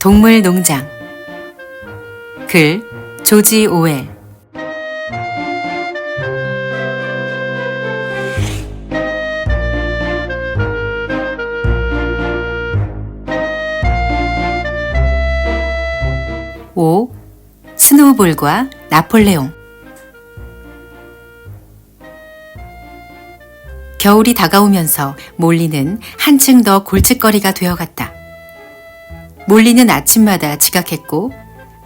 동물농장. 글 조지 오웰. 오. 스노우볼과 나폴레옹. 겨울이 다가오면서 몰리는 한층 더 골칫거리가 되어갔다. 몰리는 아침마다 지각했고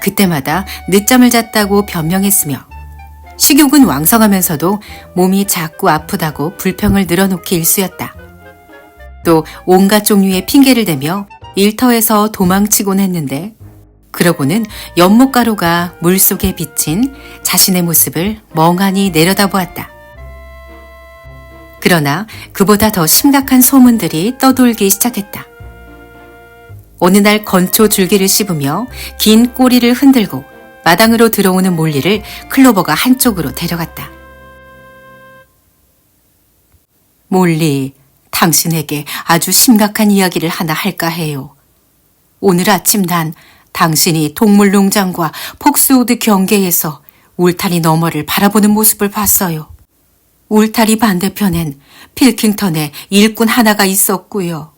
그때마다 늦잠을 잤다고 변명했으며 식욕은 왕성하면서도 몸이 자꾸 아프다고 불평을 늘어놓기 일쑤였다. 또 온갖 종류의 핑계를 대며 일터에서 도망치곤 했는데 그러고는 연못가루가 물속에 비친 자신의 모습을 멍하니 내려다보았다. 그러나 그보다 더 심각한 소문들이 떠돌기 시작했다. 어느 날 건초 줄기를 씹으며 긴 꼬리를 흔들고 마당으로 들어오는 몰리를 클로버가 한쪽으로 데려갔다. 몰리, 당신에게 아주 심각한 이야기를 하나 할까 해요. 오늘 아침 난 당신이 동물농장과 폭스우드 경계에서 울타리 너머를 바라보는 모습을 봤어요. 울타리 반대편엔 필킹턴에 일꾼 하나가 있었고요.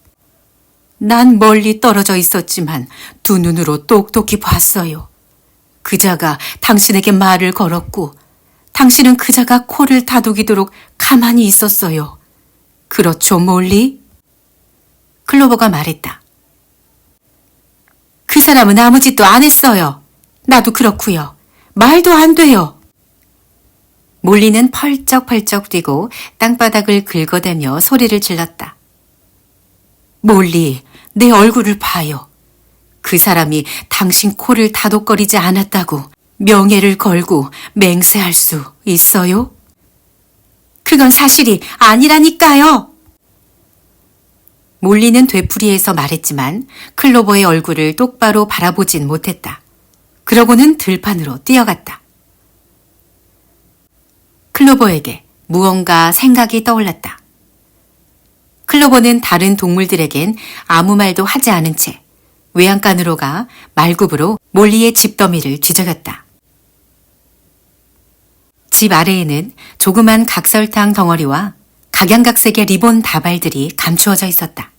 난 멀리 떨어져 있었지만 두 눈으로 똑똑히 봤어요. 그자가 당신에게 말을 걸었고 당신은 그자가 코를 다독이도록 가만히 있었어요. 그렇죠, 몰리? 클로버가 말했다. 그 사람은 아무 짓도 안 했어요. 나도 그렇고요. 말도 안 돼요. 몰리는 펄쩍펄쩍 뛰고 땅바닥을 긁어대며 소리를 질렀다. 몰리, 내 얼굴을 봐요. 그 사람이 당신 코를 다독거리지 않았다고 명예를 걸고 맹세할 수 있어요? 그건 사실이 아니라니까요. 몰리는 되풀이해서 말했지만 클로버의 얼굴을 똑바로 바라보진 못했다. 그러고는 들판으로 뛰어갔다. 클로버에게 무언가 생각이 떠올랐다. 클로버는 다른 동물들에겐 아무 말도 하지 않은 채 외양간으로 가 말굽으로 몰리의 집더미를 뒤적였다. 집 아래에는 조그만 각설탕 덩어리와 각양각색의 리본 다발들이 감추어져 있었다.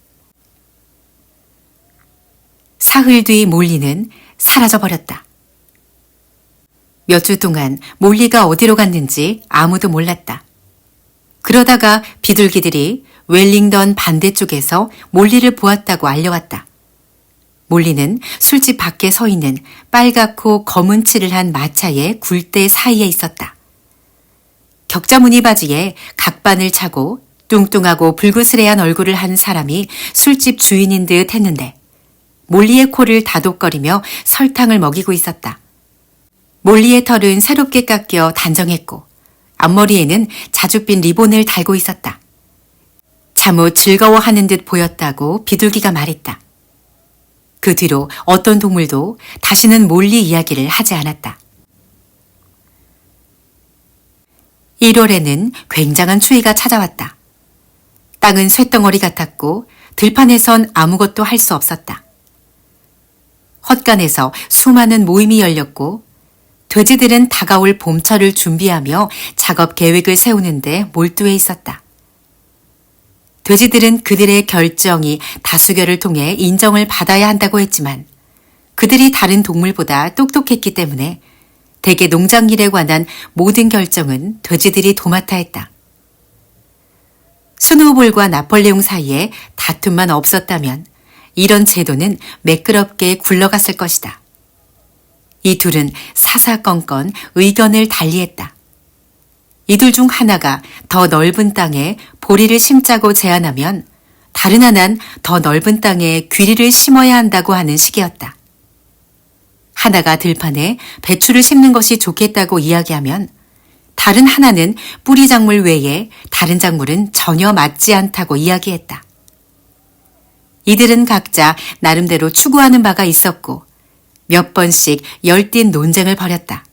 사흘 뒤 몰리는 사라져버렸다. 몇 주 동안 몰리가 어디로 갔는지 아무도 몰랐다. 그러다가 비둘기들이 웰링던 반대쪽에서 몰리를 보았다고 알려왔다. 몰리는 술집 밖에 서 있는 빨갛고 검은 칠을 한 마차의 굴대 사이에 있었다. 격자무늬 바지에 각반을 차고 뚱뚱하고 불그스레한 얼굴을 한 사람이 술집 주인인 듯 했는데 몰리의 코를 다독거리며 설탕을 먹이고 있었다. 몰리의 털은 새롭게 깎여 단정했고 앞머리에는 자줏빛 리본을 달고 있었다. 참으 즐거워하는 듯 보였다고 비둘기가 말했다. 그 뒤로 어떤 동물도 다시는 몰리 이야기를 하지 않았다. 1월에는 굉장한 추위가 찾아왔다. 땅은 쇳덩어리 같았고 들판에선 아무것도 할 수 없었다. 헛간에서 수많은 모임이 열렸고 돼지들은 다가올 봄철을 준비하며 작업 계획을 세우는데 몰두해 있었다. 돼지들은 그들의 결정이 다수결을 통해 인정을 받아야 한다고 했지만 그들이 다른 동물보다 똑똑했기 때문에 대개 농장 일에 관한 모든 결정은 돼지들이 도맡아 했다. 스노우볼과 나폴레옹 사이에 다툼만 없었다면 이런 제도는 매끄럽게 굴러갔을 것이다. 이 둘은 사사건건 의견을 달리했다. 이들 중 하나가 더 넓은 땅에 보리를 심자고 제안하면 다른 하나는 더 넓은 땅에 귀리를 심어야 한다고 하는 식이었다. 하나가 들판에 배추를 심는 것이 좋겠다고 이야기하면 다른 하나는 뿌리 작물 외에 다른 작물은 전혀 맞지 않다고 이야기했다. 이들은 각자 나름대로 추구하는 바가 있었고 몇 번씩 열띤 논쟁을 벌였다.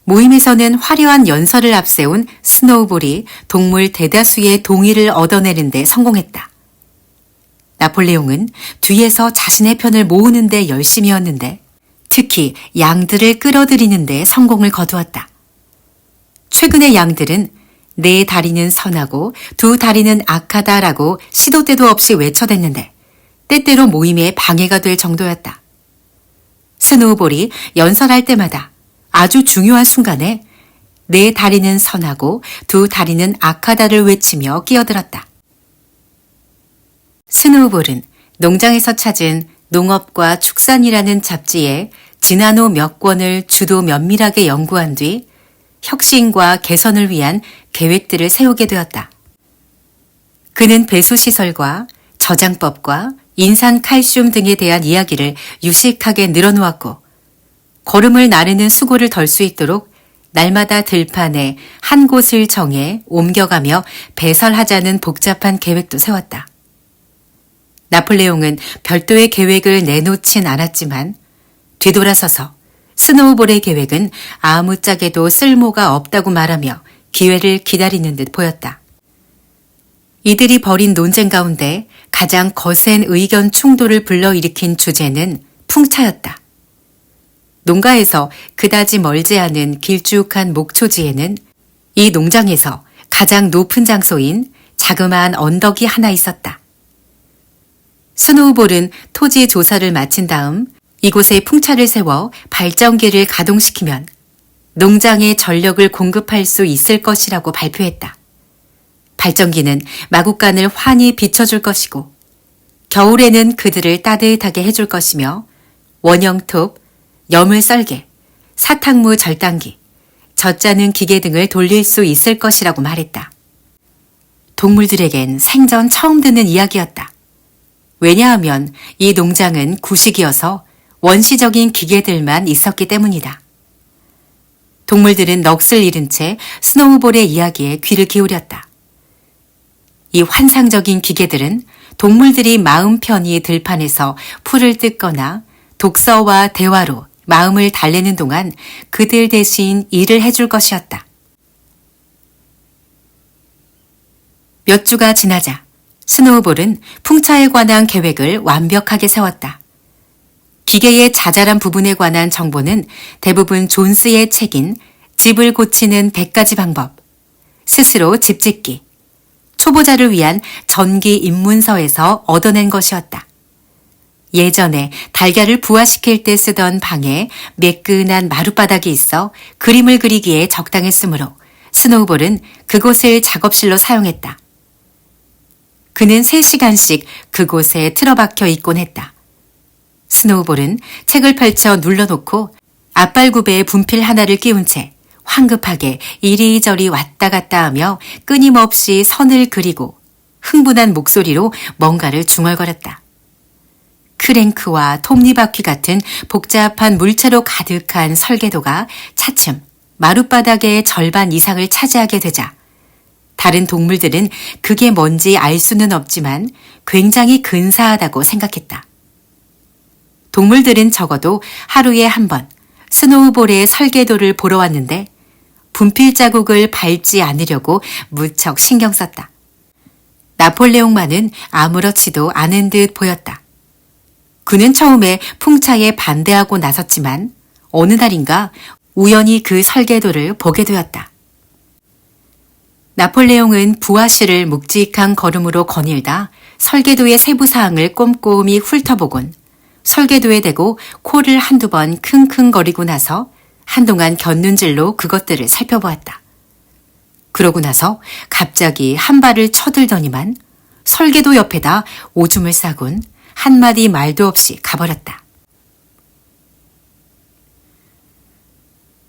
모임에서는 화려한 연설을 앞세운 스노우볼이 동물 대다수의 동의를 얻어내는 데 성공했다. 나폴레옹은 뒤에서 자신의 편을 모으는 데 열심이었는데 특히 양들을 끌어들이는 데 성공을 거두었다. 최근의 양들은 네 다리는 선하고 두 다리는 악하다라고 시도 때도 없이 외쳐댔는데 때때로 모임에 방해가 될 정도였다. 스노우볼이 연설할 때마다 아주 중요한 순간에 네 다리는 선하고 두 다리는 악하다를 외치며 끼어들었다. 스노우볼은 농장에서 찾은 농업과 축산이라는 잡지에 지난 후 몇 권을 주도 면밀하게 연구한 뒤 혁신과 개선을 위한 계획들을 세우게 되었다. 그는 배수시설과 저장법과 인산칼슘 등에 대한 이야기를 유식하게 늘어놓았고 거름을 나르는 수고를 덜 수 있도록 날마다 들판에 한 곳을 정해 옮겨가며 배설하자는 복잡한 계획도 세웠다. 나폴레옹은 별도의 계획을 내놓진 않았지만 뒤돌아서서 스노우볼의 계획은 아무짝에도 쓸모가 없다고 말하며 기회를 기다리는 듯 보였다. 이들이 벌인 논쟁 가운데 가장 거센 의견 충돌을 불러일으킨 주제는 풍차였다. 농가에서 그다지 멀지 않은 길쭉한 목초지에는 이 농장에서 가장 높은 장소인 자그마한 언덕이 하나 있었다. 스노우볼은 토지 조사를 마친 다음 이곳에 풍차를 세워 발전기를 가동시키면 농장에 전력을 공급할 수 있을 것이라고 발표했다. 발전기는 마구간을 환히 비춰줄 것이고 겨울에는 그들을 따뜻하게 해줄 것이며 원형톱, 여물썰개, 사탕무 절단기, 젖짜는 기계 등을 돌릴 수 있을 것이라고 말했다. 동물들에겐 생전 처음 듣는 이야기였다. 왜냐하면 이 농장은 구식이어서 원시적인 기계들만 있었기 때문이다. 동물들은 넋을 잃은 채 스노우볼의 이야기에 귀를 기울였다. 이 환상적인 기계들은 동물들이 마음 편히 들판에서 풀을 뜯거나 독서와 대화로 마음을 달래는 동안 그들 대신 일을 해줄 것이었다. 몇 주가 지나자 스노우볼은 풍차에 관한 계획을 완벽하게 세웠다. 기계의 자잘한 부분에 관한 정보는 대부분 존스의 책인 집을 고치는 100가지 방법, 스스로 집 짓기, 초보자를 위한 전기 입문서에서 얻어낸 것이었다. 예전에 달걀을 부화시킬 때 쓰던 방에 매끈한 마룻바닥이 있어 그림을 그리기에 적당했으므로 스노우볼은 그곳을 작업실로 사용했다. 그는 3시간씩 그곳에 틀어박혀 있곤 했다. 스노우볼은 책을 펼쳐 눌러놓고 앞발굽에 분필 하나를 끼운 채 황급하게 이리저리 왔다 갔다 하며 끊임없이 선을 그리고 흥분한 목소리로 뭔가를 중얼거렸다. 크랭크와 톱니바퀴 같은 복잡한 물체로 가득한 설계도가 차츰 마룻바닥의 절반 이상을 차지하게 되자 다른 동물들은 그게 뭔지 알 수는 없지만 굉장히 근사하다고 생각했다. 동물들은 적어도 하루에 한 번 스노우볼의 설계도를 보러 왔는데 분필 자국을 밟지 않으려고 무척 신경 썼다. 나폴레옹만은 아무렇지도 않은 듯 보였다. 그는 처음에 풍차에 반대하고 나섰지만 어느 날인가 우연히 그 설계도를 보게 되었다. 나폴레옹은 부하실을 묵직한 걸음으로 거닐다 설계도의 세부 사항을 꼼꼼히 훑어보곤 설계도에 대고 코를 한두 번 킁킁거리고 나서 한동안 곁눈질로 그것들을 살펴보았다. 그러고 나서 갑자기 한 발을 쳐들더니만 설계도 옆에다 오줌을 싸곤 한마디 말도 없이 가버렸다.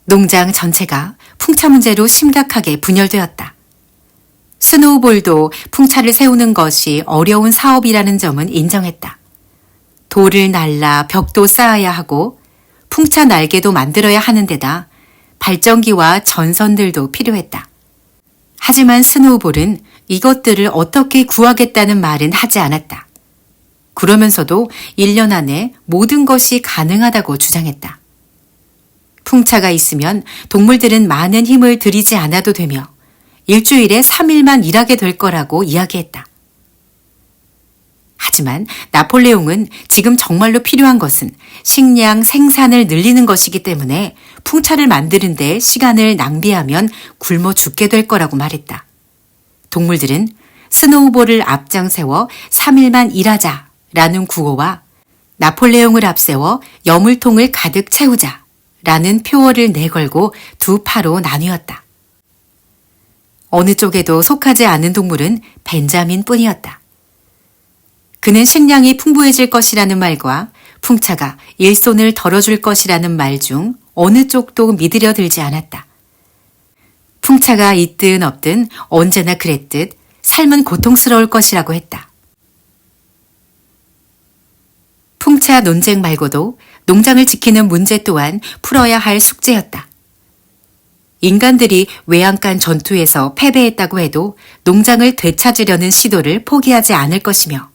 농장 전체가 풍차 문제로 심각하게 분열되었다. 스노우볼도 풍차를 세우는 것이 어려운 사업이라는 점은 인정했다. 돌을 날라 벽도 쌓아야 하고 풍차 날개도 만들어야 하는 데다 발전기와 전선들도 필요했다. 하지만 스노우볼은 이것들을 어떻게 구하겠다는 말은 하지 않았다. 그러면서도 1년 안에 모든 것이 가능하다고 주장했다. 풍차가 있으면 동물들은 많은 힘을 들이지 않아도 되며 일주일에 3일만 일하게 될 거라고 이야기했다. 하지만 나폴레옹은 지금 정말로 필요한 것은 식량 생산을 늘리는 것이기 때문에 풍차를 만드는 데 시간을 낭비하면 굶어 죽게 될 거라고 말했다. 동물들은 스노우볼을 앞장 세워 3일만 일하자라는 구호와 나폴레옹을 앞세워 여물통을 가득 채우자라는 표어를 내걸고 두 파로 나뉘었다. 어느 쪽에도 속하지 않은 동물은 벤자민 뿐이었다. 그는 식량이 풍부해질 것이라는 말과 풍차가 일손을 덜어줄 것이라는 말 중 어느 쪽도 믿으려 들지 않았다. 풍차가 있든 없든 언제나 그랬듯 삶은 고통스러울 것이라고 했다. 풍차 논쟁 말고도 농장을 지키는 문제 또한 풀어야 할 숙제였다. 인간들이 외양간 전투에서 패배했다고 해도 농장을 되찾으려는 시도를 포기하지 않을 것이며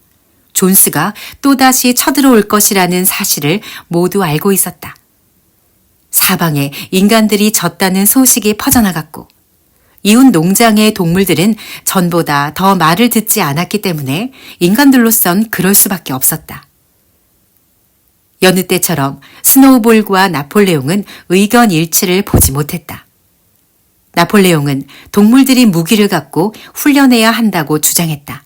존스가 또다시 쳐들어올 것이라는 사실을 모두 알고 있었다. 사방에 인간들이 졌다는 소식이 퍼져나갔고 이웃 농장의 동물들은 전보다 더 말을 듣지 않았기 때문에 인간들로선 그럴 수밖에 없었다. 여느 때처럼 스노우볼과 나폴레옹은 의견 일치를 보지 못했다. 나폴레옹은 동물들이 무기를 갖고 훈련해야 한다고 주장했다.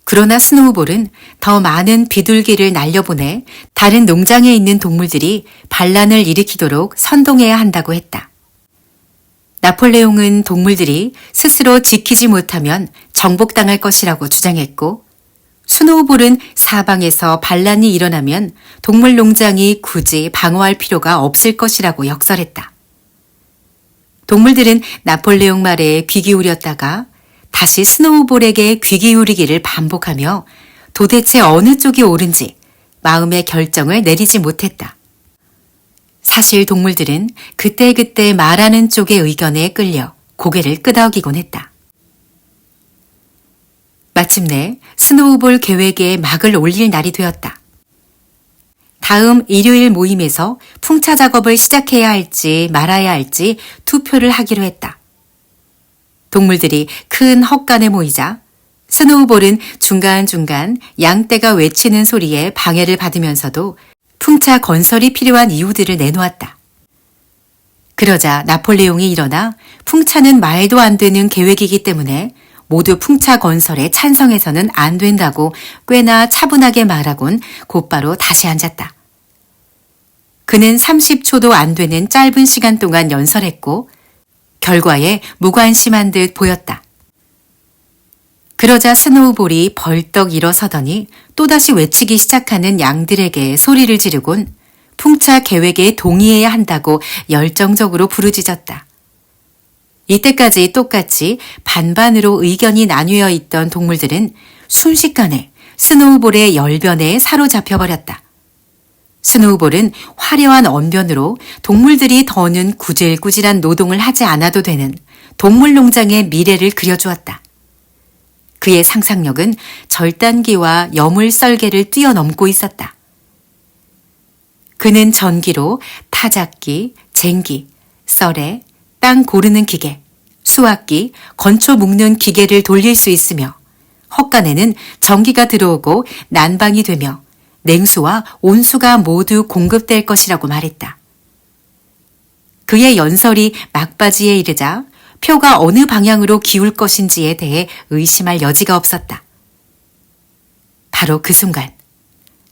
그러나 스노우볼은 더 많은 비둘기를 날려보내 다른 농장에 있는 동물들이 반란을 일으키도록 선동해야 한다고 했다. 나폴레옹은 동물들이 스스로 지키지 못하면 정복당할 것이라고 주장했고 스노우볼은 사방에서 반란이 일어나면 동물 농장이 굳이 방어할 필요가 없을 것이라고 역설했다. 동물들은 나폴레옹 말에 귀 기울였다가 다시 스노우볼에게 귀 기울이기를 반복하며 도대체 어느 쪽이 옳은지 마음의 결정을 내리지 못했다. 사실 동물들은 그때그때 말하는 쪽의 의견에 끌려 고개를 끄덕이곤 했다. 마침내 스노우볼 계획에 막을 올릴 날이 되었다. 다음 일요일 모임에서 풍차 작업을 시작해야 할지 말아야 할지 투표를 하기로 했다. 동물들이 큰 헛간에 모이자 스노우볼은 중간중간 양떼가 외치는 소리에 방해를 받으면서도 풍차 건설이 필요한 이유들을 내놓았다. 그러자 나폴레옹이 일어나 풍차는 말도 안 되는 계획이기 때문에 모두 풍차 건설에 찬성해서는 안 된다고 꽤나 차분하게 말하곤 곧바로 다시 앉았다. 그는 30초도 안 되는 짧은 시간 동안 연설했고 결과에 무관심한 듯 보였다. 그러자 스노우볼이 벌떡 일어서더니 또다시 외치기 시작하는 양들에게 소리를 지르곤 풍차 계획에 동의해야 한다고 열정적으로 부르짖었다. 이때까지 똑같이 반반으로 의견이 나뉘어 있던 동물들은 순식간에 스노우볼의 열변에 사로잡혀버렸다. 스노우볼은 화려한 언변으로 동물들이 더는 구질구질한 노동을 하지 않아도 되는 동물농장의 미래를 그려주었다. 그의 상상력은 절단기와 여물 썰개를 뛰어넘고 있었다. 그는 전기로 타작기, 쟁기, 썰에, 땅 고르는 기계, 수확기, 건초 묶는 기계를 돌릴 수 있으며 헛간에는 전기가 들어오고 난방이 되며 냉수와 온수가 모두 공급될 것이라고 말했다. 그의 연설이 막바지에 이르자 표가 어느 방향으로 기울 것인지에 대해 의심할 여지가 없었다. 바로 그 순간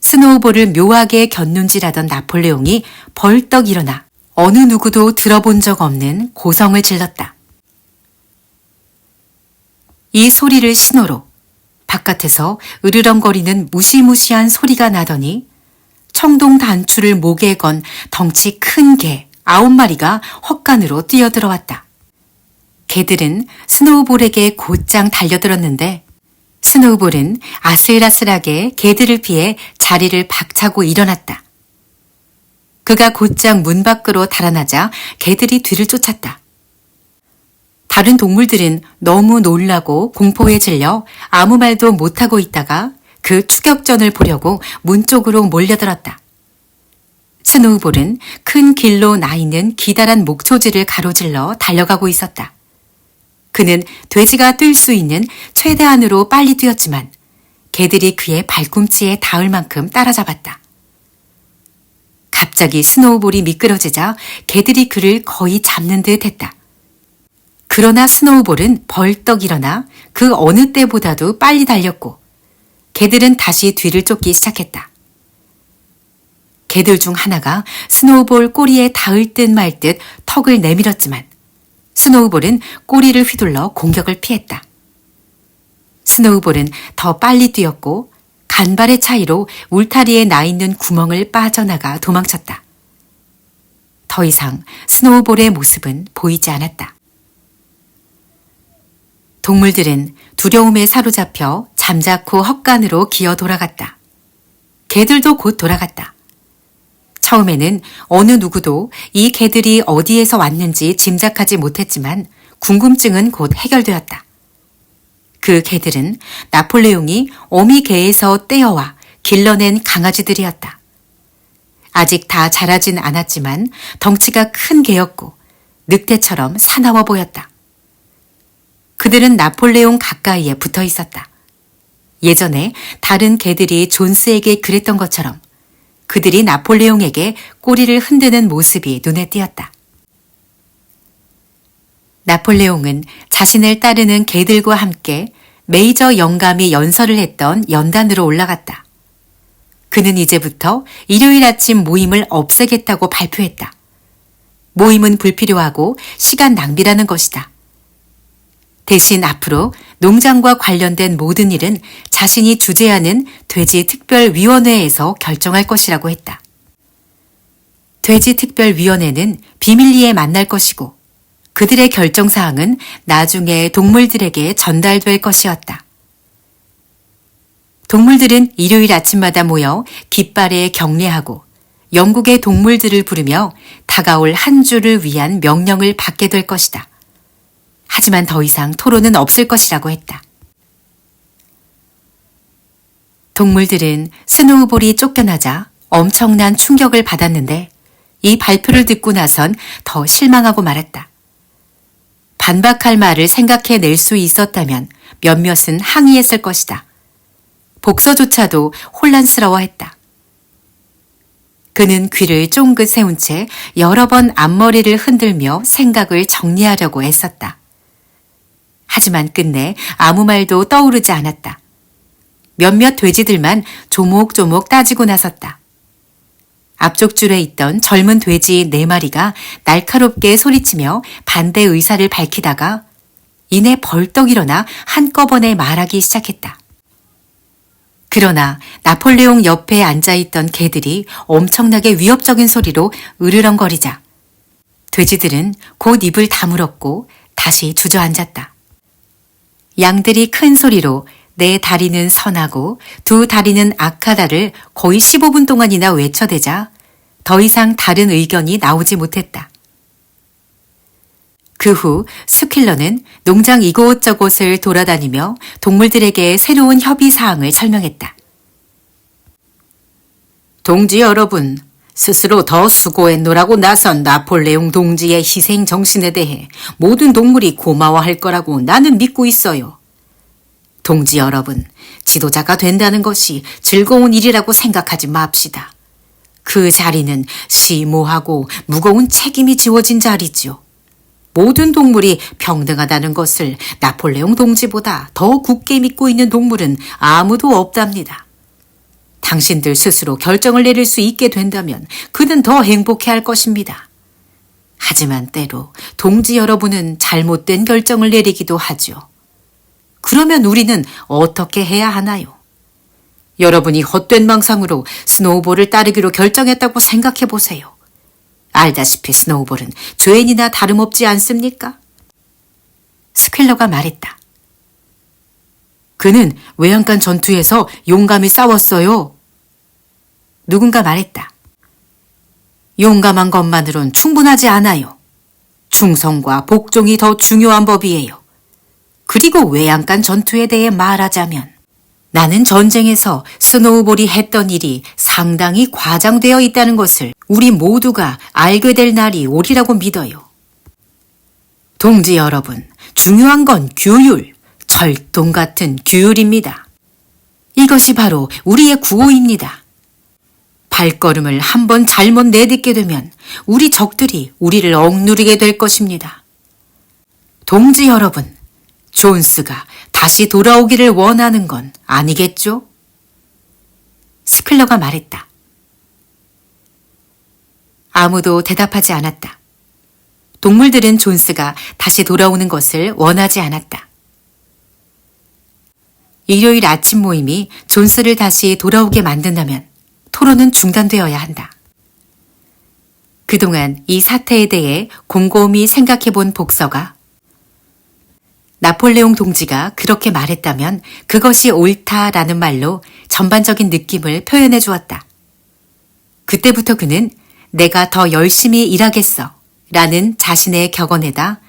스노우볼을 묘하게 곁눈질하던 나폴레옹이 벌떡 일어나 어느 누구도 들어본 적 없는 고성을 질렀다. 이 소리를 신호로 바깥에서 으르렁거리는 무시무시한 소리가 나더니 청동 단추를 목에 건 덩치 큰 개 9마리가 헛간으로 뛰어들어왔다. 개들은 스노우볼에게 곧장 달려들었는데 스노우볼은 아슬아슬하게 개들을 피해 자리를 박차고 일어났다. 그가 곧장 문 밖으로 달아나자 개들이 뒤를 쫓았다. 다른 동물들은 너무 놀라고 공포에 질려 아무 말도 못하고 있다가 그 추격전을 보려고 문 쪽으로 몰려들었다. 스노우볼은 큰 길로 나 있는 기다란 목초지를 가로질러 달려가고 있었다. 그는 돼지가 뛸 수 있는 최대한으로 빨리 뛰었지만 개들이 그의 발꿈치에 닿을 만큼 따라잡았다. 갑자기 스노우볼이 미끄러지자 개들이 그를 거의 잡는 듯 했다. 그러나 스노우볼은 벌떡 일어나 그 어느 때보다도 빨리 달렸고 개들은 다시 뒤를 쫓기 시작했다. 개들 중 하나가 스노우볼 꼬리에 닿을 듯 말 듯 턱을 내밀었지만 스노우볼은 꼬리를 휘둘러 공격을 피했다. 스노우볼은 더 빨리 뛰었고 간발의 차이로 울타리에 나 있는 구멍을 빠져나가 도망쳤다. 더 이상 스노우볼의 모습은 보이지 않았다. 동물들은 두려움에 사로잡혀 잠자코 헛간으로 기어 돌아갔다. 개들도 곧 돌아갔다. 처음에는 어느 누구도 이 개들이 어디에서 왔는지 짐작하지 못했지만 궁금증은 곧 해결되었다. 그 개들은 나폴레옹이 어미 개에서 떼어와 길러낸 강아지들이었다. 아직 다 자라진 않았지만 덩치가 큰 개였고 늑대처럼 사나워 보였다. 그들은 나폴레옹 가까이에 붙어 있었다. 예전에 다른 개들이 존스에게 그랬던 것처럼 그들이 나폴레옹에게 꼬리를 흔드는 모습이 눈에 띄었다. 나폴레옹은 자신을 따르는 개들과 함께 메이저 영감이 연설을 했던 연단으로 올라갔다. 그는 이제부터 일요일 아침 모임을 없애겠다고 발표했다. 모임은 불필요하고 시간 낭비라는 것이다. 대신 앞으로 농장과 관련된 모든 일은 자신이 주재하는 돼지특별위원회에서 결정할 것이라고 했다. 돼지특별위원회는 비밀리에 만날 것이고 그들의 결정사항은 나중에 동물들에게 전달될 것이었다. 동물들은 일요일 아침마다 모여 깃발에 경례하고 영국의 동물들을 부르며 다가올 한 주를 위한 명령을 받게 될 것이다. 하지만 더 이상 토론은 없을 것이라고 했다. 동물들은 스노우볼이 쫓겨나자 엄청난 충격을 받았는데 이 발표를 듣고 나선 더 실망하고 말았다. 반박할 말을 생각해낼 수 있었다면 몇몇은 항의했을 것이다. 복서조차도 혼란스러워했다. 그는 귀를 쫑긋 세운 채 여러 번 앞머리를 흔들며 생각을 정리하려고 애썼다. 하지만 끝내 아무 말도 떠오르지 않았다. 몇몇 돼지들만 조목조목 따지고 나섰다. 앞쪽 줄에 있던 젊은 돼지 4마리가 날카롭게 소리치며 반대 의사를 밝히다가 이내 벌떡 일어나 한꺼번에 말하기 시작했다. 그러나 나폴레옹 옆에 앉아있던 개들이 엄청나게 위협적인 소리로 으르렁거리자 돼지들은 곧 입을 다물었고 다시 주저앉았다. 양들이 큰 소리로 내 다리는 선하고 두 다리는 악하다를 거의 15분 동안이나 외쳐대자 더 이상 다른 의견이 나오지 못했다. 그 후 스퀼러는 농장 이곳저곳을 돌아다니며 동물들에게 새로운 협의 사항을 설명했다. 동지 여러분, 스스로 더 수고했노라고 나선 나폴레옹 동지의 희생 정신에 대해 모든 동물이 고마워할 거라고 나는 믿고 있어요. 동지 여러분, 지도자가 된다는 것이 즐거운 일이라고 생각하지 맙시다. 그 자리는 심오하고 무거운 책임이 지워진 자리지요. 모든 동물이 평등하다는 것을 나폴레옹 동지보다 더 굳게 믿고 있는 동물은 아무도 없답니다. 당신들 스스로 결정을 내릴 수 있게 된다면 그는 더 행복해할 것입니다. 하지만 때로 동지 여러분은 잘못된 결정을 내리기도 하죠. 그러면 우리는 어떻게 해야 하나요? 여러분이 헛된 망상으로 스노우볼을 따르기로 결정했다고 생각해 보세요. 알다시피 스노우볼은 죄인이나 다름없지 않습니까? 스퀼러가 말했다. 그는 외양간 전투에서 용감히 싸웠어요. 누군가 말했다. 용감한 것만으론 충분하지 않아요. 충성과 복종이 더 중요한 법이에요. 그리고 외양간 전투에 대해 말하자면 나는 전쟁에서 스노우볼이 했던 일이 상당히 과장되어 있다는 것을 우리 모두가 알게 될 날이 오리라고 믿어요. 동지 여러분, 중요한 건 규율, 철동 같은 규율입니다. 이것이 바로 우리의 구호입니다. 발걸음을 한번 잘못 내딛게 되면 우리 적들이 우리를 억누르게 될 것입니다. 동지 여러분, 존스가 다시 돌아오기를 원하는 건 아니겠죠? 스클러가 말했다. 아무도 대답하지 않았다. 동물들은 존스가 다시 돌아오는 것을 원하지 않았다. 일요일 아침 모임이 존스를 다시 돌아오게 만든다면 토론은 중단되어야 한다. 그동안 이 사태에 대해 곰곰이 생각해 본 복서가 나폴레옹 동지가 그렇게 말했다면 그것이 옳다라는 말로 전반적인 느낌을 표현해 주었다. 그때부터 그는 내가 더 열심히 일하겠어 라는 자신의 격언에다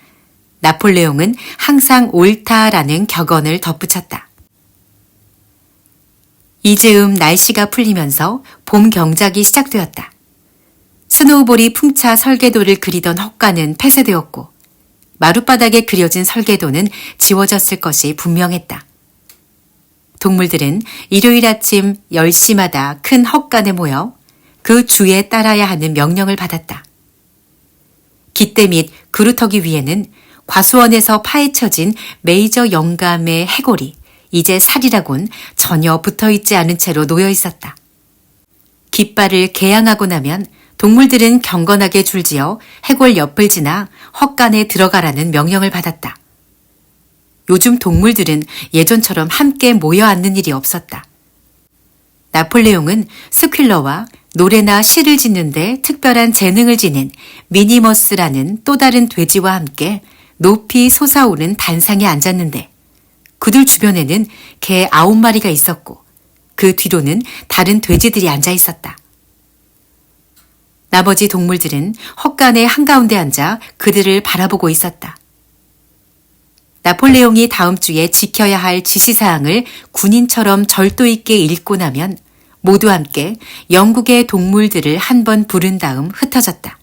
나폴레옹은 항상 옳다라는 격언을 덧붙였다. 이즈음 날씨가 풀리면서 봄 경작이 시작되었다. 스노우볼이 풍차 설계도를 그리던 헛간은 폐쇄되었고 마룻바닥에 그려진 설계도는 지워졌을 것이 분명했다. 동물들은 일요일 아침 10시마다 큰 헛간에 모여 그 주에 따라야 하는 명령을 받았다. 깃대 및 그루터기 위에는 과수원에서 파헤쳐진 메이저 영감의 해골이 이제 살이라곤 전혀 붙어있지 않은 채로 놓여 있었다. 깃발을 개양하고 나면 동물들은 경건하게 줄지어 해골 옆을 지나 헛간에 들어가라는 명령을 받았다. 요즘 동물들은 예전처럼 함께 모여 앉는 일이 없었다. 나폴레옹은 스퀼러와 노래나 시를 짓는데 특별한 재능을 지닌 미니머스라는 또 다른 돼지와 함께 높이 솟아오른 단상에 앉았는데 그들 주변에는 개 9마리가 있었고 그 뒤로는 다른 돼지들이 앉아 있었다. 나머지 동물들은 헛간의 한가운데 앉아 그들을 바라보고 있었다. 나폴레옹이 다음 주에 지켜야 할 지시사항을 군인처럼 절도 있게 읽고 나면 모두 함께 영국의 동물들을 한 번 부른 다음 흩어졌다.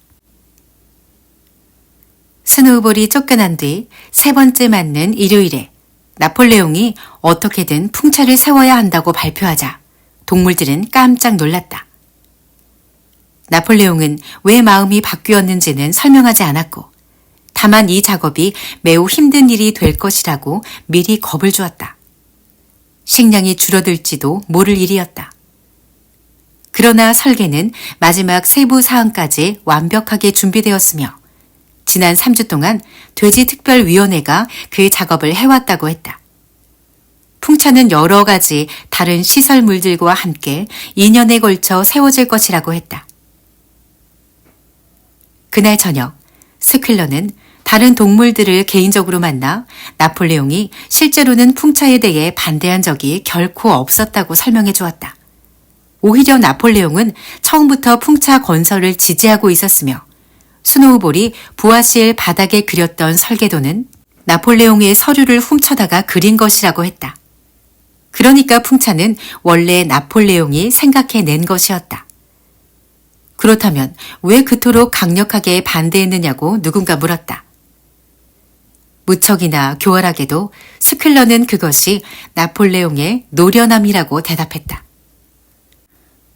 스노우볼이 쫓겨난 뒤 세 번째 맞는 일요일에 나폴레옹이 어떻게든 풍차를 세워야 한다고 발표하자 동물들은 깜짝 놀랐다. 나폴레옹은 왜 마음이 바뀌었는지는 설명하지 않았고 다만 이 작업이 매우 힘든 일이 될 것이라고 미리 겁을 주었다. 식량이 줄어들지도 모를 일이었다. 그러나 설계는 마지막 세부 사항까지 완벽하게 준비되었으며 지난 3주 동안 돼지특별위원회가 그 작업을 해왔다고 했다. 풍차는 여러 가지 다른 시설물들과 함께 2년에 걸쳐 세워질 것이라고 했다. 그날 저녁 스퀼러는 다른 동물들을 개인적으로 만나 나폴레옹이 실제로는 풍차에 대해 반대한 적이 결코 없었다고 설명해 주었다. 오히려 나폴레옹은 처음부터 풍차 건설을 지지하고 있었으며 스노우볼이 부하실 바닥에 그렸던 설계도는 나폴레옹의 서류를 훔쳐다가 그린 것이라고 했다. 그러니까 풍차는 원래 나폴레옹이 생각해낸 것이었다. 그렇다면 왜 그토록 강력하게 반대했느냐고 누군가 물었다. 무척이나 교활하게도 스퀼러는 그것이 나폴레옹의 노련함이라고 대답했다.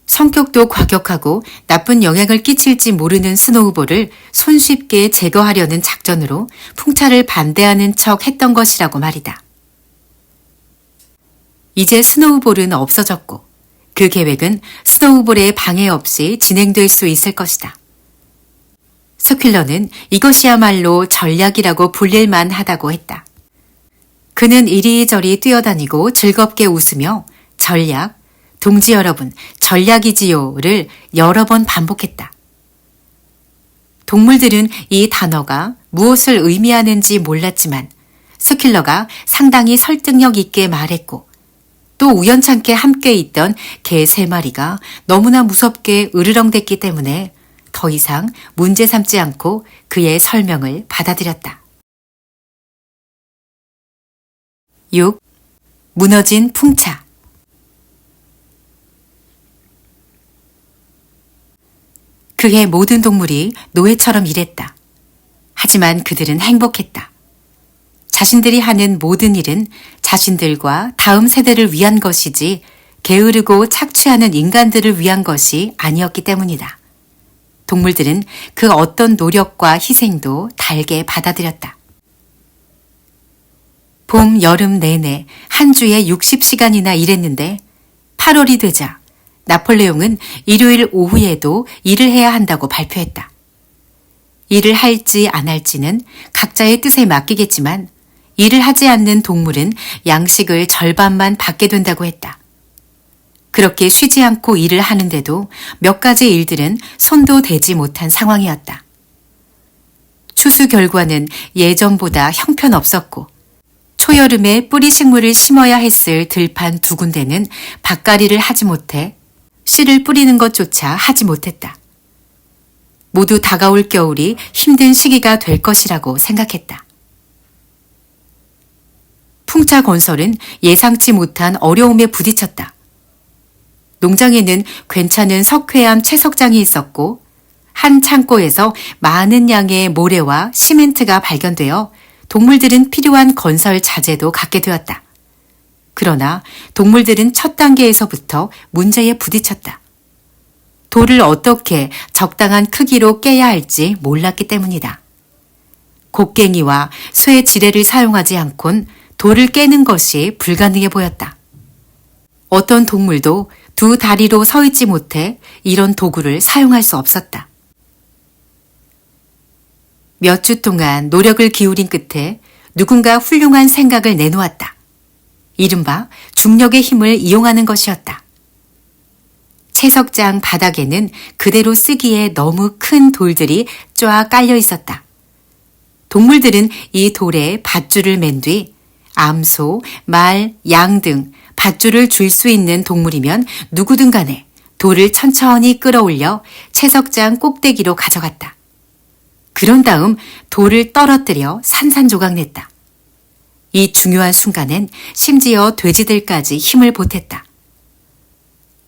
성격도 과격하고 나쁜 영향을 끼칠지 모르는 스노우볼을 손쉽게 제거하려는 작전으로 풍차를 반대하는 척 했던 것이라고 말이다. 이제 스노우볼은 없어졌고 그 계획은 스노우볼의 방해 없이 진행될 수 있을 것이다. 스퀼러는 이것이야말로 전략이라고 불릴만 하다고 했다. 그는 이리저리 뛰어다니고 즐겁게 웃으며 전략, 동지 여러분, 전략이지요를 여러 번 반복했다. 동물들은 이 단어가 무엇을 의미하는지 몰랐지만 스퀼러가 상당히 설득력 있게 말했고 또 우연찮게 함께 있던 개 3마리가 너무나 무섭게 으르렁댔기 때문에 더 이상 문제 삼지 않고 그의 설명을 받아들였다. 6. 무너진 풍차. 그의 모든 동물이 노예처럼 일했다. 하지만 그들은 행복했다. 자신들이 하는 모든 일은 자신들과 다음 세대를 위한 것이지 게으르고 착취하는 인간들을 위한 것이 아니었기 때문이다. 동물들은 그 어떤 노력과 희생도 달게 받아들였다. 봄, 여름 내내 한 주에 60시간이나 일했는데 8월이 되자 나폴레옹은 일요일 오후에도 일을 해야 한다고 발표했다. 일을 할지 안 할지는 각자의 뜻에 맡기겠지만 일을 하지 않는 동물은 양식을 절반만 받게 된다고 했다. 그렇게 쉬지 않고 일을 하는데도 몇 가지 일들은 손도 대지 못한 상황이었다. 추수 결과는 예전보다 형편없었고 초여름에 뿌리 식물을 심어야 했을 들판 2군데는 밭갈이를 하지 못해 씨를 뿌리는 것조차 하지 못했다. 모두 다가올 겨울이 힘든 시기가 될 것이라고 생각했다. 풍차건설은 예상치 못한 어려움에 부딪혔다. 농장에는 괜찮은 석회암 채석장이 있었고 한 창고에서 많은 양의 모래와 시멘트가 발견되어 동물들은 필요한 건설 자재도 갖게 되었다. 그러나 동물들은 첫 단계에서부터 문제에 부딪혔다. 돌을 어떻게 적당한 크기로 깨야 할지 몰랐기 때문이다. 곡괭이와 쇠 지뢰를 사용하지 않곤 돌을 깨는 것이 불가능해 보였다. 어떤 동물도 2 다리로 서 있지 못해 이런 도구를 사용할 수 없었다. 몇 주 동안 노력을 기울인 끝에 누군가 훌륭한 생각을 내놓았다. 이른바 중력의 힘을 이용하는 것이었다. 채석장 바닥에는 그대로 쓰기에 너무 큰 돌들이 쫙 깔려 있었다. 동물들은 이 돌에 밧줄을 맨 뒤 암소, 말, 양 등 밧줄을 줄 수 있는 동물이면 누구든 간에 돌을 천천히 끌어올려 채석장 꼭대기로 가져갔다. 그런 다음 돌을 떨어뜨려 산산조각 냈다. 이 중요한 순간엔 심지어 돼지들까지 힘을 보탰다.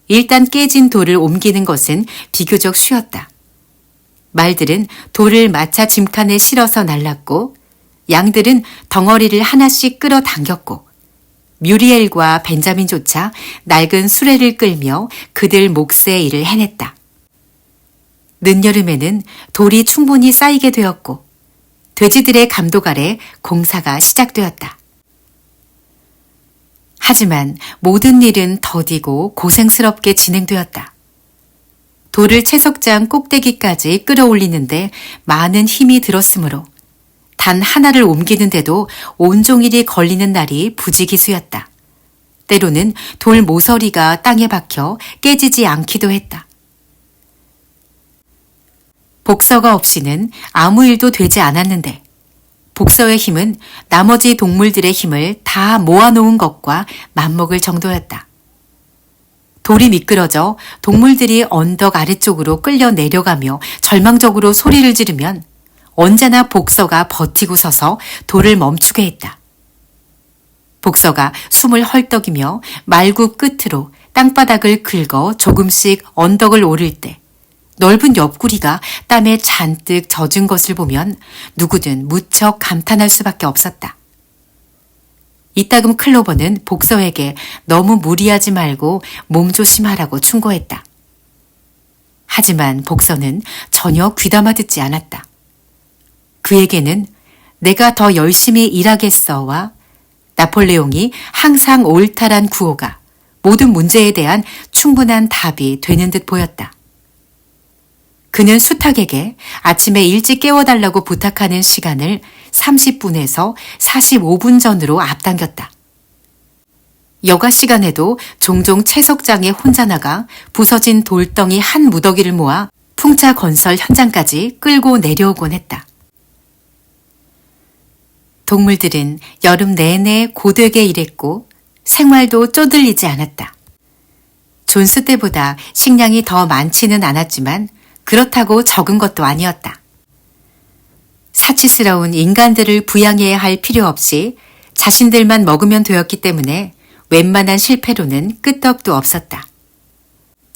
일단 깨진 돌을 옮기는 것은 비교적 쉬웠다. 말들은 돌을 마차 짐칸에 실어서 날랐고 양들은 덩어리를 하나씩 끌어당겼고 뮤리엘과 벤자민조차 낡은 수레를 끌며 그들 몫의 일을 해냈다. 늦여름에는 돌이 충분히 쌓이게 되었고 돼지들의 감독 아래 공사가 시작되었다. 하지만 모든 일은 더디고 고생스럽게 진행되었다. 돌을 채석장 꼭대기까지 끌어올리는데 많은 힘이 들었으므로 단 하나를 옮기는데도 온종일이 걸리는 날이 부지기수였다. 때로는 돌 모서리가 땅에 박혀 깨지지 않기도 했다. 복서가 없이는 아무 일도 되지 않았는데 복서의 힘은 나머지 동물들의 힘을 다 모아놓은 것과 맞먹을 정도였다. 돌이 미끄러져 동물들이 언덕 아래쪽으로 끌려 내려가며 절망적으로 소리를 지르면 언제나 복서가 버티고 서서 돌을 멈추게 했다. 복서가 숨을 헐떡이며 말구 끝으로 땅바닥을 긁어 조금씩 언덕을 오를 때 넓은 옆구리가 땀에 잔뜩 젖은 것을 보면 누구든 무척 감탄할 수밖에 없었다. 이따금 클로버는 복서에게 너무 무리하지 말고 몸조심하라고 충고했다. 하지만 복서는 전혀 귀담아 듣지 않았다. 그에게는 내가 더 열심히 일하겠어와 나폴레옹이 항상 옳다란 구호가 모든 문제에 대한 충분한 답이 되는 듯 보였다. 그는 수탉에게 아침에 일찍 깨워달라고 부탁하는 시간을 30분에서 45분 전으로 앞당겼다. 여가 시간에도 종종 채석장에 혼자 나가 부서진 돌덩이 한 무더기를 모아 풍차 건설 현장까지 끌고 내려오곤 했다. 동물들은 여름 내내 고되게 일했고 생활도 쪼들리지 않았다. 존스 때보다 식량이 더 많지는 않았지만 그렇다고 적은 것도 아니었다. 사치스러운 인간들을 부양해야 할 필요 없이 자신들만 먹으면 되었기 때문에 웬만한 실패로는 끄떡도 없었다.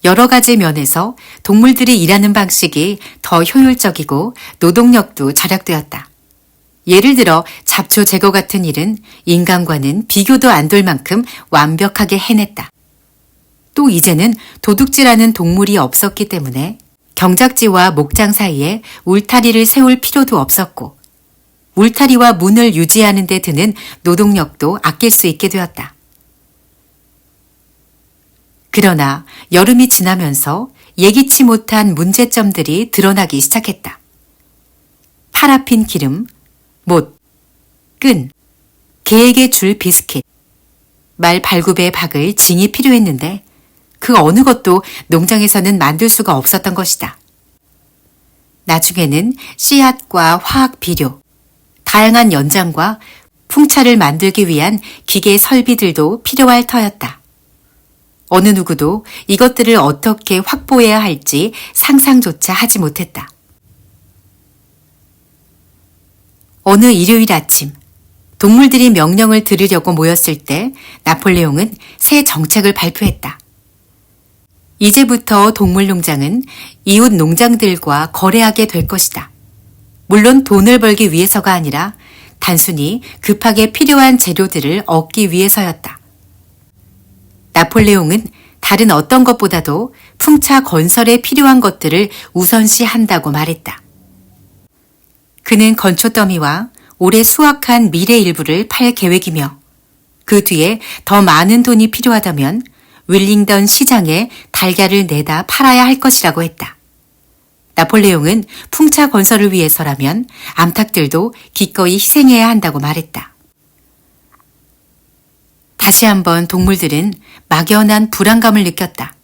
여러 가지 면에서 동물들이 일하는 방식이 더 효율적이고 노동력도 절약되었다. 예를 들어 잡초 제거 같은 일은 인간과는 비교도 안 될 만큼 완벽하게 해냈다. 또 이제는 도둑질하는 동물이 없었기 때문에 경작지와 목장 사이에 울타리를 세울 필요도 없었고 울타리와 문을 유지하는 데 드는 노동력도 아낄 수 있게 되었다. 그러나 여름이 지나면서 예기치 못한 문제점들이 드러나기 시작했다. 파라핀 기름, 못, 끈, 개에게 줄 비스킷, 말 발굽에 박을 징이 필요했는데 그 어느 것도 농장에서는 만들 수가 없었던 것이다. 나중에는 씨앗과 화학 비료, 다양한 연장과 풍차를 만들기 위한 기계 설비들도 필요할 터였다. 어느 누구도 이것들을 어떻게 확보해야 할지 상상조차 하지 못했다. 어느 일요일 아침, 동물들이 명령을 들으려고 모였을 때 나폴레옹은 새 정책을 발표했다. 이제부터 동물농장은 이웃 농장들과 거래하게 될 것이다. 물론 돈을 벌기 위해서가 아니라 단순히 급하게 필요한 재료들을 얻기 위해서였다. 나폴레옹은 다른 어떤 것보다도 풍차 건설에 필요한 것들을 우선시한다고 말했다. 그는 건초 더미와 올해 수확한 밀의 일부를 팔 계획이며 그 뒤에 더 많은 돈이 필요하다면 윌링던 시장에 달걀을 내다 팔아야 할 것이라고 했다. 나폴레옹은 풍차 건설을 위해서라면 암탉들도 기꺼이 희생해야 한다고 말했다. 다시 한번 동물들은 막연한 불안감을 느꼈다.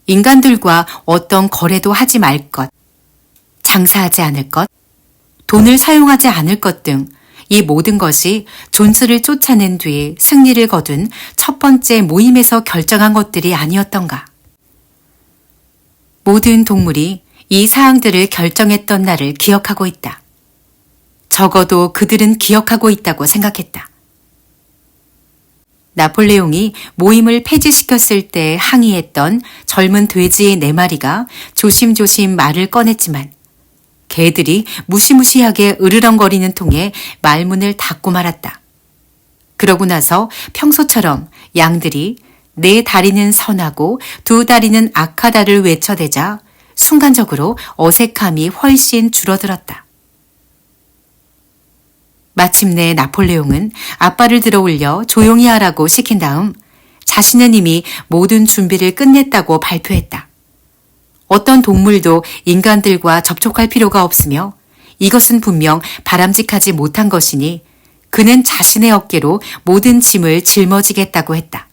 인간들과 어떤 거래도 하지 말 것, 장사하지 않을 것, 돈을 사용하지 않을 것 등 이 모든 것이 존스를 쫓아낸 뒤 승리를 거둔 첫 번째 모임에서 결정한 것들이 아니었던가. 모든 동물이 이 사항들을 결정했던 날을 기억하고 있다. 적어도 그들은 기억하고 있다고 생각했다. 나폴레옹이 모임을 폐지시켰을 때 항의했던 젊은 돼지의 4마리가 조심조심 말을 꺼냈지만 개들이 무시무시하게 으르렁거리는 통에 말문을 닫고 말았다. 그러고 나서 평소처럼 양들이 4다리는 선하고 2다리는 악하다를 외쳐대자 순간적으로 어색함이 훨씬 줄어들었다. 마침내 나폴레옹은 앞발을 들어 올려 조용히 하라고 시킨 다음 자신은 이미 모든 준비를 끝냈다고 발표했다. 어떤 동물도 인간들과 접촉할 필요가 없으며 이것은 분명 바람직하지 못한 것이니 그는 자신의 어깨로 모든 짐을 짊어지겠다고 했다.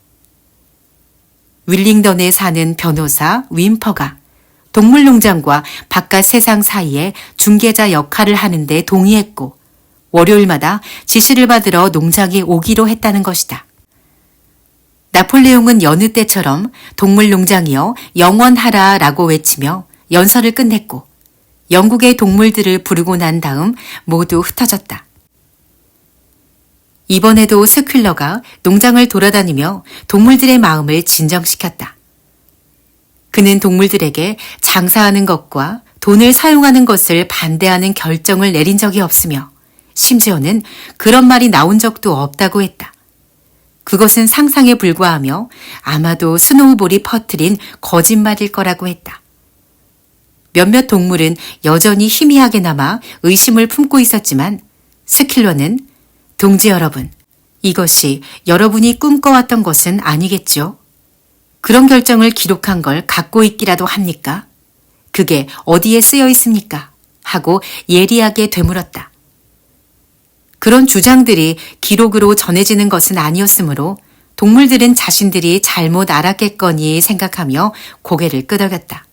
윌링던에 사는 변호사 윈퍼가 동물농장과 바깥 세상 사이에 중개자 역할을 하는 데 동의했고 월요일마다 지시를 받으러 농장에 오기로 했다는 것이다. 나폴레옹은 여느 때처럼 동물농장이여 영원하라 라고 외치며 연설을 끝냈고 영국의 동물들을 부르고 난 다음 모두 흩어졌다. 이번에도 스퀼러가 농장을 돌아다니며 동물들의 마음을 진정시켰다. 그는 동물들에게 장사하는 것과 돈을 사용하는 것을 반대하는 결정을 내린 적이 없으며 심지어는 그런 말이 나온 적도 없다고 했다. 그것은 상상에 불과하며 아마도 스노우볼이 퍼뜨린 거짓말일 거라고 했다. 몇몇 동물은 여전히 희미하게 남아 의심을 품고 있었지만 스퀼러는 동지 여러분, 이것이 여러분이 꿈꿔왔던 것은 아니겠죠? 그런 결정을 기록한 걸 갖고 있기라도 합니까? 그게 어디에 쓰여 있습니까? 하고 예리하게 되물었다. 그런 주장들이 기록으로 전해지는 것은 아니었으므로 동물들은 자신들이 잘못 알았겠거니 생각하며 고개를 끄덕였다.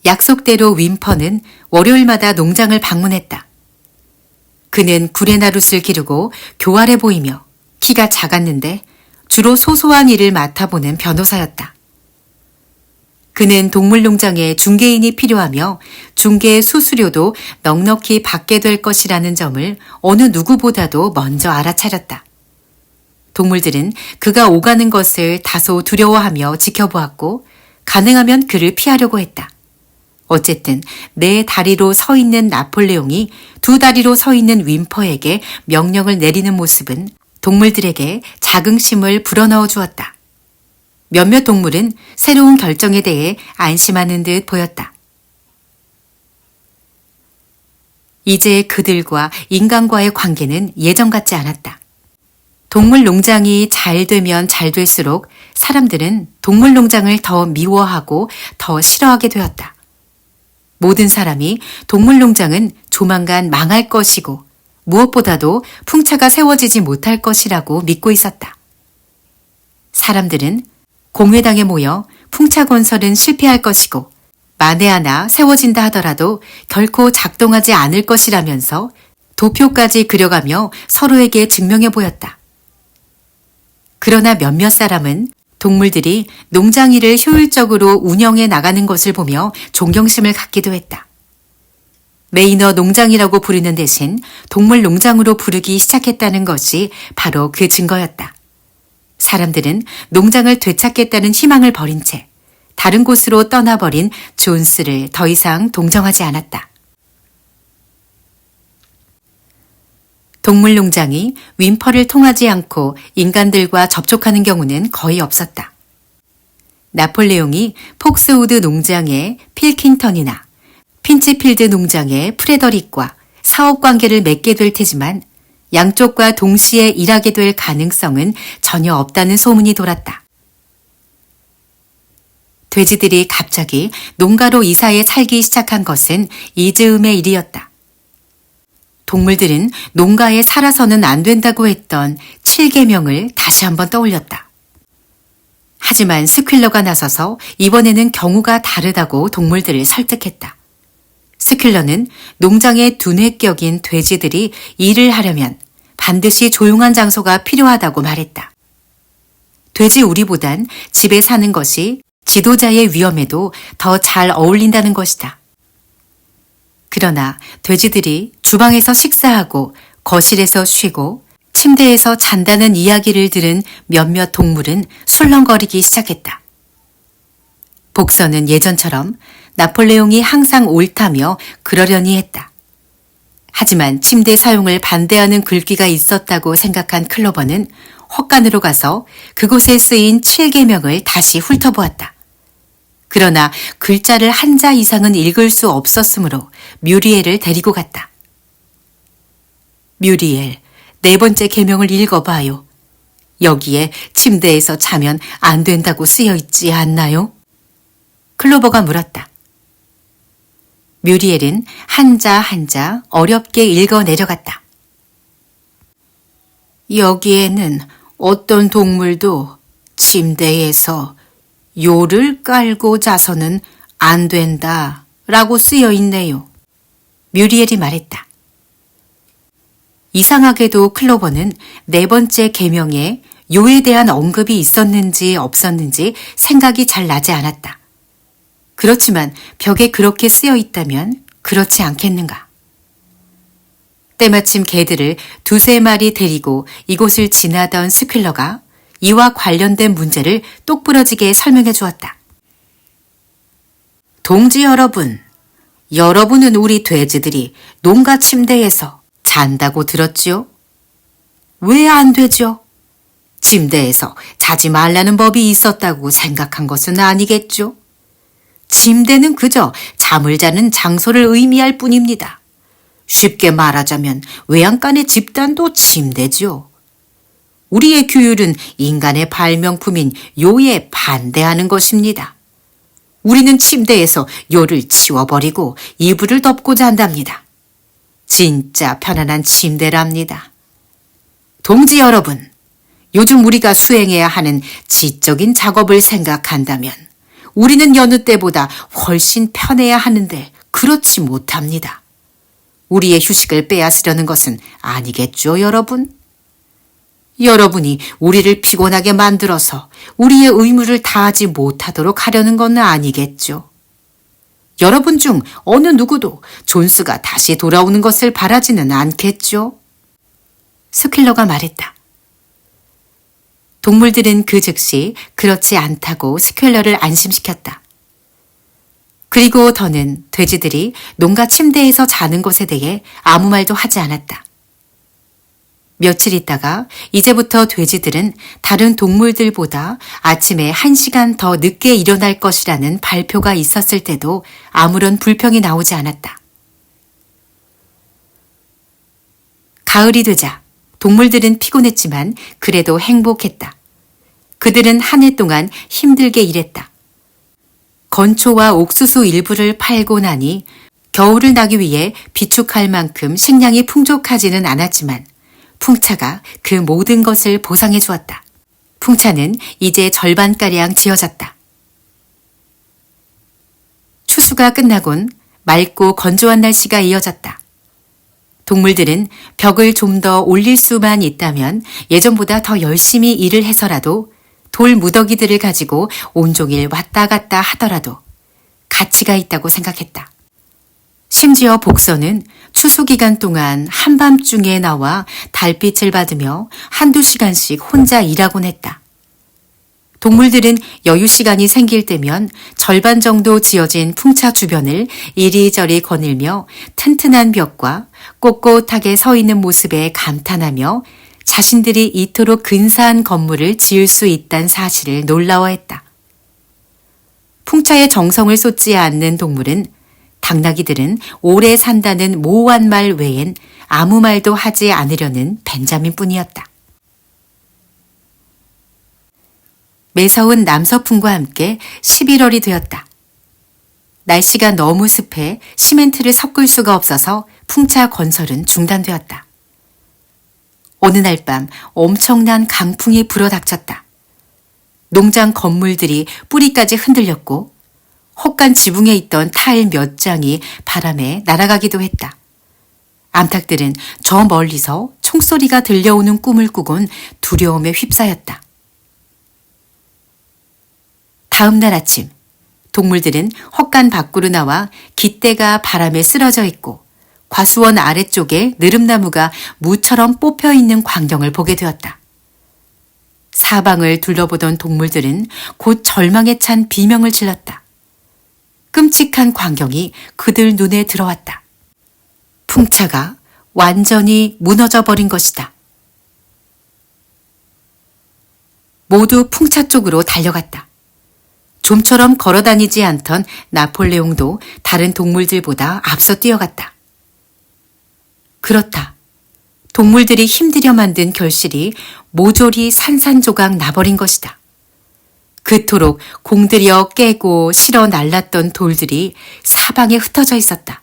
약속대로 윈퍼는 월요일마다 농장을 방문했다. 그는 구레나룻을 기르고 교활해 보이며 키가 작았는데 주로 소소한 일을 맡아보는 변호사였다. 그는 동물농장에 중개인이 필요하며 중개 수수료도 넉넉히 받게 될 것이라는 점을 어느 누구보다도 먼저 알아차렸다. 동물들은 그가 오가는 것을 다소 두려워하며 지켜보았고 가능하면 그를 피하려고 했다. 어쨌든 4다리로 서 있는 나폴레옹이 2다리로 서 있는 윈퍼에게 명령을 내리는 모습은 동물들에게 자긍심을 불어넣어 주었다. 몇몇 동물은 새로운 결정에 대해 안심하는 듯 보였다. 이제 그들과 인간과의 관계는 예전 같지 않았다. 동물 농장이 잘 되면 잘 될수록 사람들은 동물 농장을 더 미워하고 더 싫어하게 되었다. 모든 사람이 동물 농장은 조만간 망할 것이고 무엇보다도 풍차가 세워지지 못할 것이라고 믿고 있었다. 사람들은 공회당에 모여 풍차 건설은 실패할 것이고 만에 하나 세워진다 하더라도 결코 작동하지 않을 것이라면서 도표까지 그려가며 서로에게 증명해 보였다. 그러나 몇몇 사람은 동물들이 농장 일을 효율적으로 운영해 나가는 것을 보며 존경심을 갖기도 했다. 메이너 농장이라고 부르는 대신 동물 농장으로 부르기 시작했다는 것이 바로 그 증거였다. 사람들은 농장을 되찾겠다는 희망을 버린 채 다른 곳으로 떠나버린 존스를 더 이상 동정하지 않았다. 동물 농장이 윈퍼를 통하지 않고 인간들과 접촉하는 경우는 거의 없었다. 나폴레옹이 폭스우드 농장의 필킹턴이나 핀치필드 농장의 프레더릭과 사업관계를 맺게 될 테지만 양쪽과 동시에 일하게 될 가능성은 전혀 없다는 소문이 돌았다. 돼지들이 갑자기 농가로 이사해 살기 시작한 것은 이즈음의 일이었다. 동물들은 농가에 살아서는 안 된다고 했던 7계명을 다시 한번 떠올렸다. 하지만 스퀼러가 나서서 이번에는 경우가 다르다고 동물들을 설득했다. 스퀼러는 농장의 두뇌격인 돼지들이 일을 하려면 반드시 조용한 장소가 필요하다고 말했다. 돼지 우리보단 집에 사는 것이 지도자의 위험에도 더 잘 어울린다는 것이다. 그러나 돼지들이 주방에서 식사하고 거실에서 쉬고 침대에서 잔다는 이야기를 들은 몇몇 동물은 술렁거리기 시작했다. 복선은 예전처럼 나폴레옹이 항상 옳다며 그러려니 했다. 하지만 침대 사용을 반대하는 글귀가 있었다고 생각한 클로버는 헛간으로 가서 그곳에 쓰인 7계명을 다시 훑어보았다. 그러나 글자를 한 자 이상은 읽을 수 없었으므로 뮤리엘을 데리고 갔다. 뮤리엘, 4번째 계명을 읽어봐요. 여기에 침대에서 자면 안 된다고 쓰여 있지 않나요? 클로버가 물었다. 뮤리엘은 한자 한자 어렵게 읽어 내려갔다. 여기에는 어떤 동물도 침대에서 요를 깔고 자서는 안 된다 라고 쓰여 있네요. 뮤리엘이 말했다. 이상하게도 클로버는 4번째 계명에 요에 대한 언급이 있었는지 없었는지 생각이 잘 나지 않았다. 그렇지만 벽에 그렇게 쓰여 있다면 그렇지 않겠는가. 때마침 개들을 2-3마리 데리고 이곳을 지나던 스퀼러가 이와 관련된 문제를 똑부러지게 설명해 주었다. 동지 여러분, 여러분은 우리 돼지들이 농가 침대에서 잔다고 들었지요? 왜 안 되죠? 침대에서 자지 말라는 법이 있었다고 생각한 것은 아니겠죠? 침대는 그저 잠을 자는 장소를 의미할 뿐입니다. 쉽게 말하자면 외양간의 집단도 침대죠. 우리의 규율은 인간의 발명품인 요에 반대하는 것입니다. 우리는 침대에서 요를 치워버리고 이불을 덮고 잔답니다. 진짜 편안한 침대랍니다. 동지 여러분, 요즘 우리가 수행해야 하는 지적인 작업을 생각한다면 우리는 여느 때보다 훨씬 편해야 하는데 그렇지 못합니다. 우리의 휴식을 빼앗으려는 것은 아니겠죠, 여러분? 여러분이 우리를 피곤하게 만들어서 우리의 의무를 다하지 못하도록 하려는 건 아니겠죠. 여러분 중 어느 누구도 존스가 다시 돌아오는 것을 바라지는 않겠죠. 스퀼러가 말했다. 동물들은 그 즉시 그렇지 않다고 스퀼러를 안심시켰다. 그리고 더는 돼지들이 농가 침대에서 자는 것에 대해 아무 말도 하지 않았다. 며칠 있다가 이제부터 돼지들은 다른 동물들보다 아침에 1시간 더 늦게 일어날 것이라는 발표가 있었을 때도 아무런 불평이 나오지 않았다. 가을이 되자 동물들은 피곤했지만 그래도 행복했다. 그들은 한 해 동안 힘들게 일했다. 건초와 옥수수 일부를 팔고 나니 겨울을 나기 위해 비축할 만큼 식량이 풍족하지는 않았지만 풍차가 그 모든 것을 보상해 주었다. 풍차는 이제 절반가량 지어졌다. 추수가 끝나곤 맑고 건조한 날씨가 이어졌다. 동물들은 벽을 좀 더 올릴 수만 있다면 예전보다 더 열심히 일을 해서라도 돌 무더기들을 가지고 온종일 왔다 갔다 하더라도 가치가 있다고 생각했다. 심지어 복서는 추수 기간 동안 한밤중에 나와 달빛을 받으며 1~2시간씩 혼자 일하곤 했다. 동물들은 여유 시간이 생길 때면 절반 정도 지어진 풍차 주변을 이리저리 거닐며 튼튼한 벽과 꼿꼿하게 서 있는 모습에 감탄하며 자신들이 이토록 근사한 건물을 지을 수 있다는 사실을 놀라워했다. 풍차에 정성을 쏟지 않는 동물은 당나귀들은 오래 산다는 모호한 말 외엔 아무 말도 하지 않으려는 벤자민뿐이었다. 매서운 남서풍과 함께 11월이 되었다. 날씨가 너무 습해 시멘트를 섞을 수가 없어서 풍차 건설은 중단되었다. 어느 날 밤 엄청난 강풍이 불어닥쳤다. 농장 건물들이 뿌리까지 흔들렸고 혹간 지붕에 있던 타일 몇 장이 바람에 날아가기도 했다. 암탉들은 저 멀리서 총소리가 들려오는 꿈을 꾸곤 두려움에 휩싸였다. 다음 날 아침, 동물들은 헛간 밖으로 나와 깃대가 바람에 쓰러져 있고 과수원 아래쪽에 느릅나무가 무처럼 뽑혀 있는 광경을 보게 되었다. 사방을 둘러보던 동물들은 곧 절망에 찬 비명을 질렀다. 끔찍한 광경이 그들 눈에 들어왔다. 풍차가 완전히 무너져 버린 것이다. 모두 풍차 쪽으로 달려갔다. 좀처럼 걸어다니지 않던 나폴레옹도 다른 동물들보다 앞서 뛰어갔다. 그렇다. 동물들이 힘들여 만든 결실이 모조리 산산조각 나버린 것이다. 그토록 공들여 깨고 실어 날랐던 돌들이 사방에 흩어져 있었다.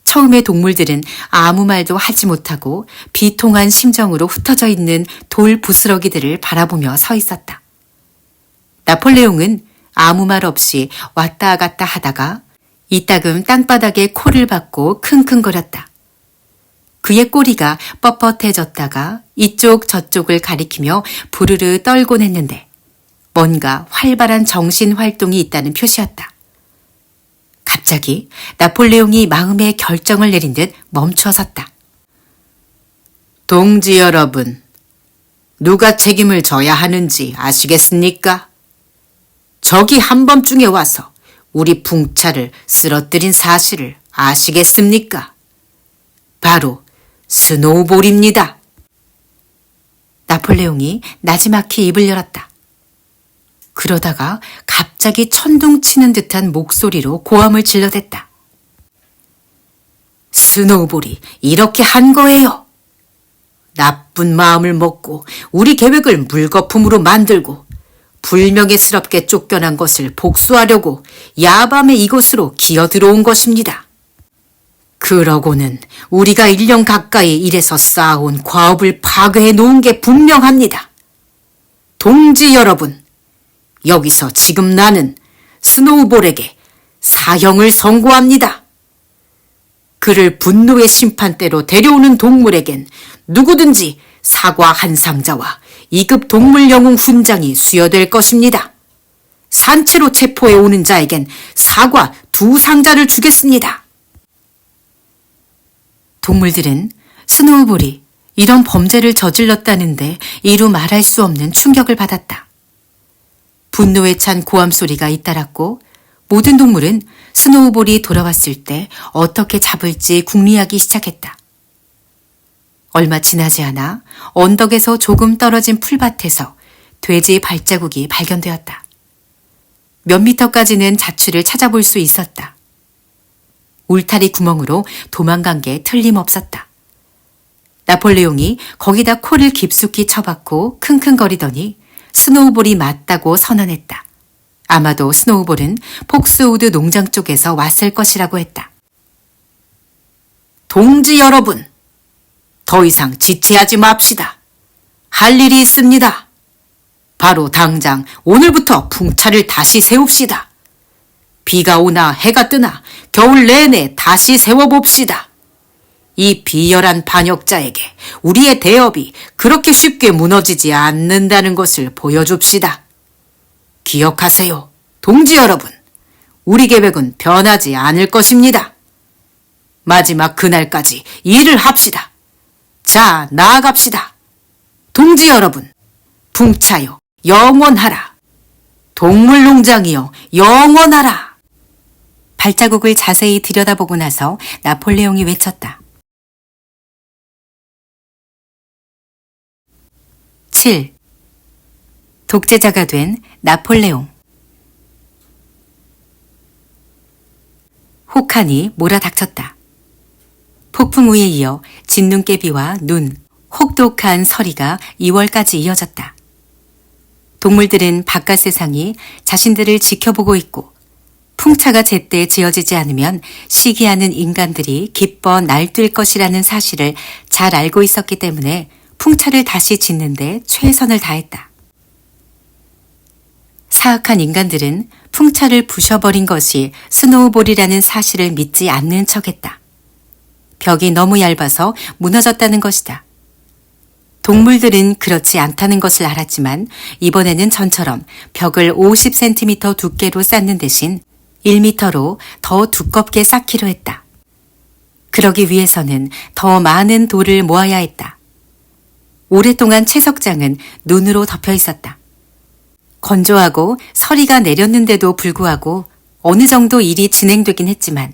처음에 동물들은 아무 말도 하지 못하고 비통한 심정으로 흩어져 있는 돌 부스러기들을 바라보며 서 있었다. 나폴레옹은 아무 말 없이 왔다 갔다 하다가 이따금 땅바닥에 코를 박고 킁킁거렸다. 그의 꼬리가 뻣뻣해졌다가 이쪽 저쪽을 가리키며 부르르 떨곤 했는데 뭔가 활발한 정신 활동이 있다는 표시였다. 갑자기 나폴레옹이 마음의 결정을 내린 듯 멈춰섰다. 동지 여러분, 누가 책임을 져야 하는지 아시겠습니까? 적이 한밤중에 와서 우리 풍차를 쓰러뜨린 사실을 아시겠습니까? 바로 스노우볼입니다. 나폴레옹이 나지막히 입을 열었다. 그러다가 갑자기 천둥치는 듯한 목소리로 고함을 질러댔다. 스노우볼이 이렇게 한 거예요. 나쁜 마음을 먹고 우리 계획을 물거품으로 만들고 불명예스럽게 쫓겨난 것을 복수하려고 야밤에 이곳으로 기어들어온 것입니다. 그러고는 우리가 1년 가까이 일해서 쌓아온 과업을 파괴해 놓은 게 분명합니다. 동지 여러분, 여기서 지금 나는 스노우볼에게 사형을 선고합니다. 그를 분노의 심판대로 데려오는 동물에겐 누구든지 사과 한 상자와 2급 동물 영웅 훈장이 수여될 것입니다. 산채로 체포해 오는 자에겐 사과 2상자를 주겠습니다. 동물들은 스노우볼이 이런 범죄를 저질렀다는데 이루 말할 수 없는 충격을 받았다. 분노에 찬 고함 소리가 잇따랐고 모든 동물은 스노우볼이 돌아왔을 때 어떻게 잡을지 궁리하기 시작했다. 얼마 지나지 않아 언덕에서 조금 떨어진 풀밭에서 돼지 발자국이 발견되었다. 몇 미터까지는 자취를 찾아볼 수 있었다. 울타리 구멍으로 도망간 게 틀림없었다. 나폴레옹이 거기다 코를 깊숙이 쳐박고 킁킁거리더니 스노우볼이 맞다고 선언했다. 아마도 스노우볼은 폭스우드 농장 쪽에서 왔을 것이라고 했다. 동지 여러분, 더 이상 지체하지 맙시다. 할 일이 있습니다. 바로 당장 오늘부터 풍차를 다시 세웁시다. 비가 오나 해가 뜨나 겨울 내내 다시 세워봅시다. 이 비열한 반역자에게 우리의 대업이 그렇게 쉽게 무너지지 않는다는 것을 보여줍시다. 기억하세요, 동지 여러분. 우리 계획은 변하지 않을 것입니다. 마지막 그날까지 일을 합시다. 자, 나아갑시다. 동지 여러분, 풍차여 영원하라. 동물농장이여 영원하라. 발자국을 자세히 들여다보고 나서 나폴레옹이 외쳤다. 7. 독재자가 된 나폴레옹. 혹한이 몰아닥쳤다. 폭풍우에 이어 진눈깨비와 눈, 혹독한 서리가 2월까지 이어졌다. 동물들은 바깥 세상이 자신들을 지켜보고 있고 풍차가 제때 지어지지 않으면 시기하는 인간들이 기뻐 날뛸 것이라는 사실을 잘 알고 있었기 때문에 풍차를 다시 짓는 데 최선을 다했다. 사악한 인간들은 풍차를 부셔버린 것이 스노우볼이라는 사실을 믿지 않는 척했다. 벽이 너무 얇아서 무너졌다는 것이다. 동물들은 그렇지 않다는 것을 알았지만 이번에는 전처럼 벽을 50cm 두께로 쌓는 대신 1m로 더 두껍게 쌓기로 했다. 그러기 위해서는 더 많은 돌을 모아야 했다. 오랫동안 채석장은 눈으로 덮여 있었다. 건조하고 서리가 내렸는데도 불구하고 어느 정도 일이 진행되긴 했지만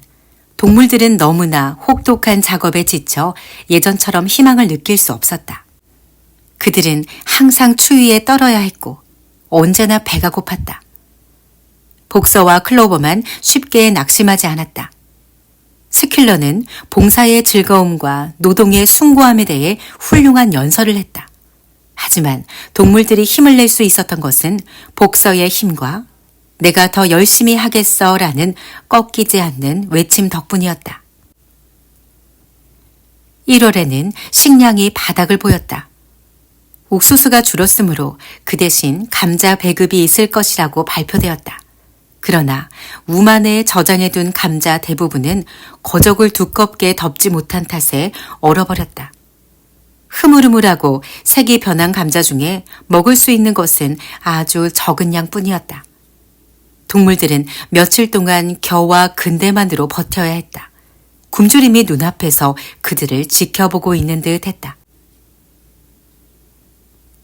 동물들은 너무나 혹독한 작업에 지쳐 예전처럼 희망을 느낄 수 없었다. 그들은 항상 추위에 떨어야 했고 언제나 배가 고팠다. 복서와 클로버만 쉽게 낙심하지 않았다. 스킬러는 봉사의 즐거움과 노동의 숭고함에 대해 훌륭한 연설을 했다. 하지만 동물들이 힘을 낼 수 있었던 것은 복서의 힘과 내가 더 열심히 하겠어라는 꺾이지 않는 외침 덕분이었다. 1월에는 식량이 바닥을 보였다. 옥수수가 줄었으므로 그 대신 감자 배급이 있을 것이라고 발표되었다. 그러나 우만에 저장해둔 감자 대부분은 거적을 두껍게 덮지 못한 탓에 얼어버렸다. 흐물흐물하고 색이 변한 감자 중에 먹을 수 있는 것은 아주 적은 양뿐이었다. 동물들은 며칠 동안 겨와 근대만으로 버텨야 했다. 굶주림이 눈앞에서 그들을 지켜보고 있는 듯 했다.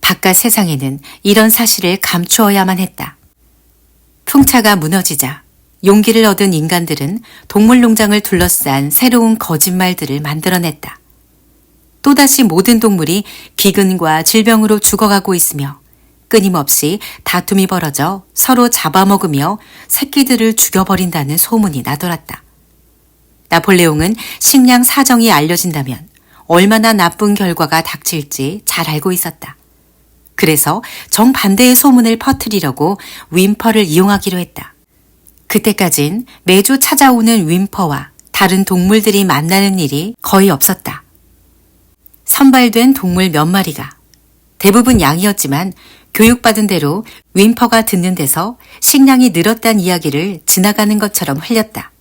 바깥 세상에는 이런 사실을 감추어야만 했다. 풍차가 무너지자 용기를 얻은 인간들은 동물농장을 둘러싼 새로운 거짓말들을 만들어냈다. 또다시 모든 동물이 기근과 질병으로 죽어가고 있으며 끊임없이 다툼이 벌어져 서로 잡아먹으며 새끼들을 죽여버린다는 소문이 나돌았다. 나폴레옹은 식량 사정이 알려진다면 얼마나 나쁜 결과가 닥칠지 잘 알고 있었다. 그래서 정반대의 소문을 퍼뜨리려고 윈퍼를 이용하기로 했다. 그때까진 매주 찾아오는 윈퍼와 다른 동물들이 만나는 일이 거의 없었다. 선발된 동물 몇 마리가 대부분 양이었지만 교육받은 대로 윈퍼가 듣는 데서 식량이 늘었다는 이야기를 지나가는 것처럼 흘렸다.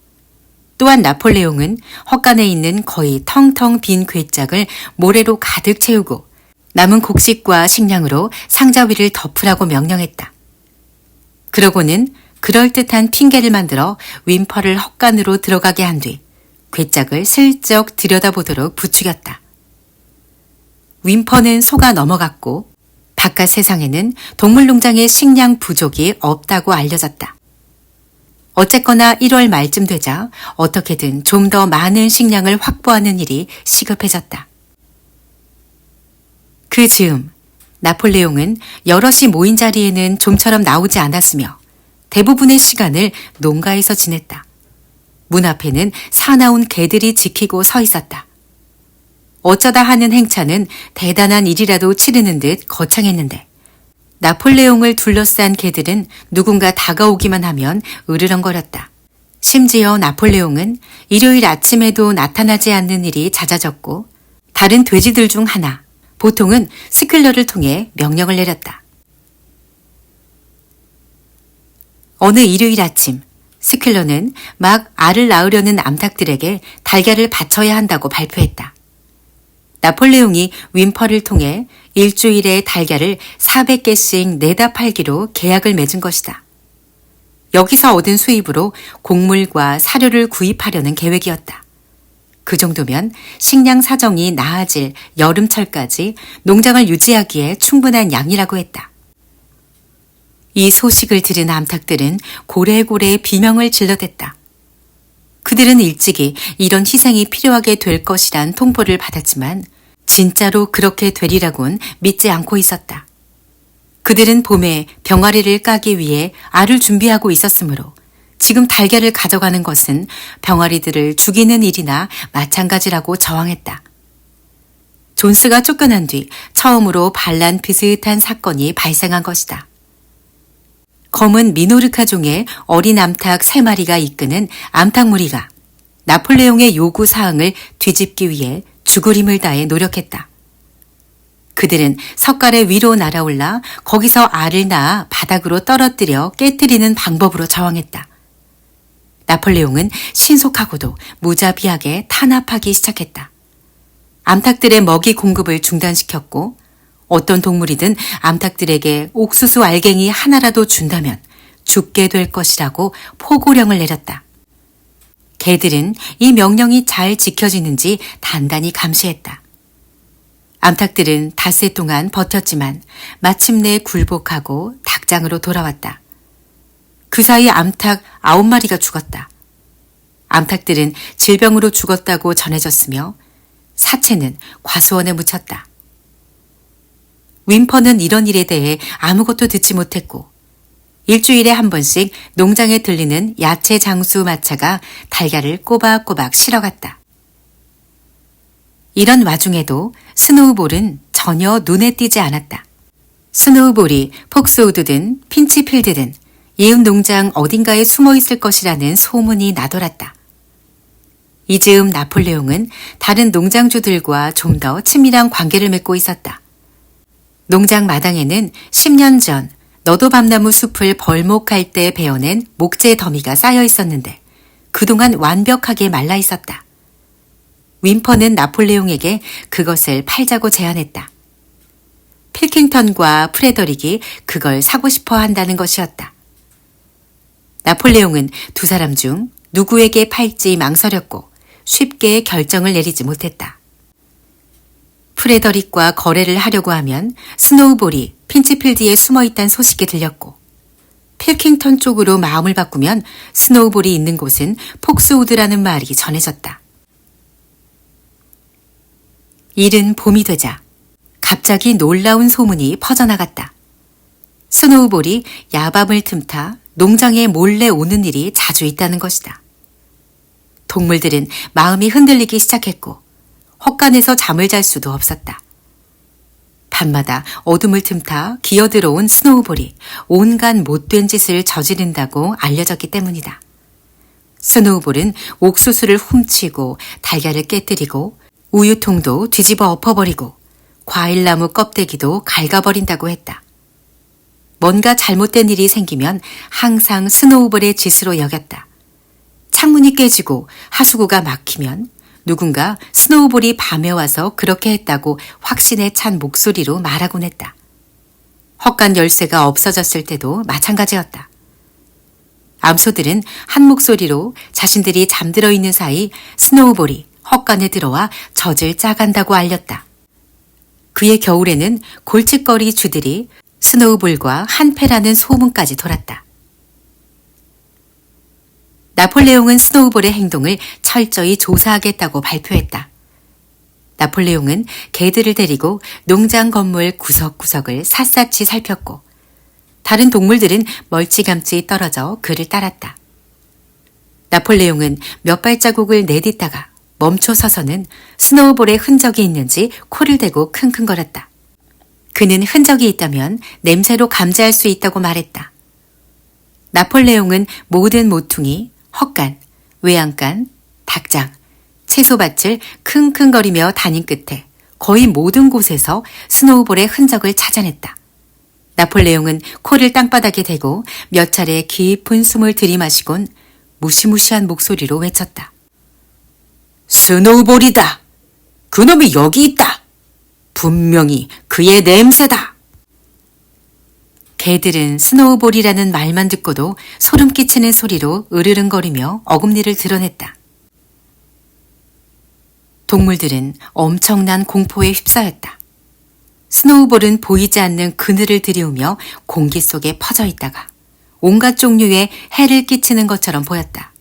또한 나폴레옹은 헛간에 있는 거의 텅텅 빈 괴짝을 모래로 가득 채우고 남은 곡식과 식량으로 상자 위를 덮으라고 명령했다. 그러고는 그럴듯한 핑계를 만들어 윈퍼를 헛간으로 들어가게 한 뒤 괴짝을 슬쩍 들여다보도록 부추겼다. 윈퍼는 속아 넘어갔고 바깥 세상에는 동물농장에 식량 부족이 없다고 알려졌다. 어쨌거나 1월 말쯤 되자 어떻게든 좀 더 많은 식량을 확보하는 일이 시급해졌다. 그 즈음 나폴레옹은 여럿이 모인 자리에는 좀처럼 나오지 않았으며 대부분의 시간을 농가에서 지냈다. 문 앞에는 사나운 개들이 지키고 서 있었다. 어쩌다 하는 행차는 대단한 일이라도 치르는 듯 거창했는데 나폴레옹을 둘러싼 개들은 누군가 다가오기만 하면 으르렁거렸다. 심지어 나폴레옹은 일요일 아침에도 나타나지 않는 일이 잦아졌고 다른 돼지들 중 하나, 보통은 스클러를 통해 명령을 내렸다. 어느 일요일 아침 스클러는 막 알을 낳으려는 암탉들에게 달걀을 바쳐야 한다고 발표했다. 나폴레옹이 윈퍼를 통해 일주일에 달걀을 400개씩 내다 팔기로 계약을 맺은 것이다. 여기서 얻은 수입으로 곡물과 사료를 구입하려는 계획이었다. 그 정도면 식량 사정이 나아질 여름철까지 농장을 유지하기에 충분한 양이라고 했다. 이 소식을 들은 암탉들은 고래고래 비명을 질러댔다. 그들은 일찍이 이런 희생이 필요하게 될 것이란 통보를 받았지만 진짜로 그렇게 되리라고는 믿지 않고 있었다. 그들은 봄에 병아리를 까기 위해 알을 준비하고 있었으므로 지금 달걀을 가져가는 것은 병아리들을 죽이는 일이나 마찬가지라고 저항했다. 존스가 쫓겨난 뒤 처음으로 반란 비슷한 사건이 발생한 것이다. 검은 미노르카 종의 어린 암탉 3마리가 이끄는 암탉 무리가 나폴레옹의 요구 사항을 뒤집기 위해 죽을 힘을 다해 노력했다. 그들은 석가래 위로 날아올라 거기서 알을 낳아 바닥으로 떨어뜨려 깨뜨리는 방법으로 저항했다. 나폴레옹은 신속하고도 무자비하게 탄압하기 시작했다. 암탉들의 먹이 공급을 중단시켰고 어떤 동물이든 암탉들에게 옥수수 알갱이 하나라도 준다면 죽게 될 것이라고 포고령을 내렸다. 개들은 이 명령이 잘 지켜지는지 단단히 감시했다. 암탉들은 닷새 동안 버텼지만 마침내 굴복하고 닭장으로 돌아왔다. 그 사이 암탉 9마리가 죽었다. 암탉들은 질병으로 죽었다고 전해졌으며 사체는 과수원에 묻혔다. 윈퍼는 이런 일에 대해 아무것도 듣지 못했고 일주일에 한 번씩 농장에 들리는 야채 장수 마차가 달걀을 꼬박꼬박 실어갔다. 이런 와중에도 스노우볼은 전혀 눈에 띄지 않았다. 스노우볼이 폭스우드든 핀치필드든 이웃 농장 어딘가에 숨어 있을 것이라는 소문이 나돌았다. 이 즈음 나폴레옹은 다른 농장주들과 좀 더 친밀한 관계를 맺고 있었다. 농장 마당에는 10년 전 너도밤나무 숲을 벌목할 때 베어낸 목재 더미가 쌓여 있었는데 그동안 완벽하게 말라 있었다. 윈퍼는 나폴레옹에게 그것을 팔자고 제안했다. 필킹턴과 프레더릭이 그걸 사고 싶어 한다는 것이었다. 나폴레옹은 두 사람 중 누구에게 팔지 망설였고 쉽게 결정을 내리지 못했다. 프레더릭과 거래를 하려고 하면 스노우볼이 핀치필드에 숨어있다는 소식이 들렸고 필킹턴 쪽으로 마음을 바꾸면 스노우볼이 있는 곳은 폭스우드라는 말이 전해졌다. 이른 봄이 되자 갑자기 놀라운 소문이 퍼져나갔다. 스노우볼이 야밤을 틈타 농장에 몰래 오는 일이 자주 있다는 것이다. 동물들은 마음이 흔들리기 시작했고 헛간에서 잠을 잘 수도 없었다. 밤마다 어둠을 틈타 기어들어온 스노우볼이 온갖 못된 짓을 저지른다고 알려졌기 때문이다. 스노우볼은 옥수수를 훔치고 달걀을 깨뜨리고 우유통도 뒤집어 엎어버리고 과일나무 껍데기도 갉아버린다고 했다. 뭔가 잘못된 일이 생기면 항상 스노우볼의 짓으로 여겼다. 창문이 깨지고 하수구가 막히면 누군가 스노우볼이 밤에 와서 그렇게 했다고 확신에 찬 목소리로 말하곤 했다. 헛간 열쇠가 없어졌을 때도 마찬가지였다. 암소들은 한 목소리로 자신들이 잠들어 있는 사이 스노우볼이 헛간에 들어와 젖을 짜간다고 알렸다. 그의 겨울에는 골칫거리 쥐들이 스노우볼과 한패라는 소문까지 돌았다. 나폴레옹은 스노우볼의 행동을 철저히 조사하겠다고 발표했다. 나폴레옹은 개들을 데리고 농장 건물 구석구석을 샅샅이 살폈고 다른 동물들은 멀찌감치 떨어져 그를 따랐다. 나폴레옹은 몇 발자국을 내딛다가 멈춰 서서는 스노우볼의 흔적이 있는지 코를 대고 킁킁거렸다. 그는 흔적이 있다면 냄새로 감지할 수 있다고 말했다. 나폴레옹은 모든 모퉁이, 헛간, 외양간, 닭장, 채소밭을 킁킁거리며 다닌 끝에 거의 모든 곳에서 스노우볼의 흔적을 찾아냈다. 나폴레옹은 코를 땅바닥에 대고 몇 차례 깊은 숨을 들이마시곤 무시무시한 목소리로 외쳤다. 스노우볼이다! 그놈이 여기 있다! 분명히 그의 냄새다! 개들은 스노우볼이라는 말만 듣고도 소름 끼치는 소리로 으르릉거리며 어금니를 드러냈다. 동물들은 엄청난 공포에 휩싸였다. 스노우볼은 보이지 않는 그늘을 들이우며 공기 속에 퍼져 있다가 온갖 종류의 해를 끼치는 것처럼 보였다.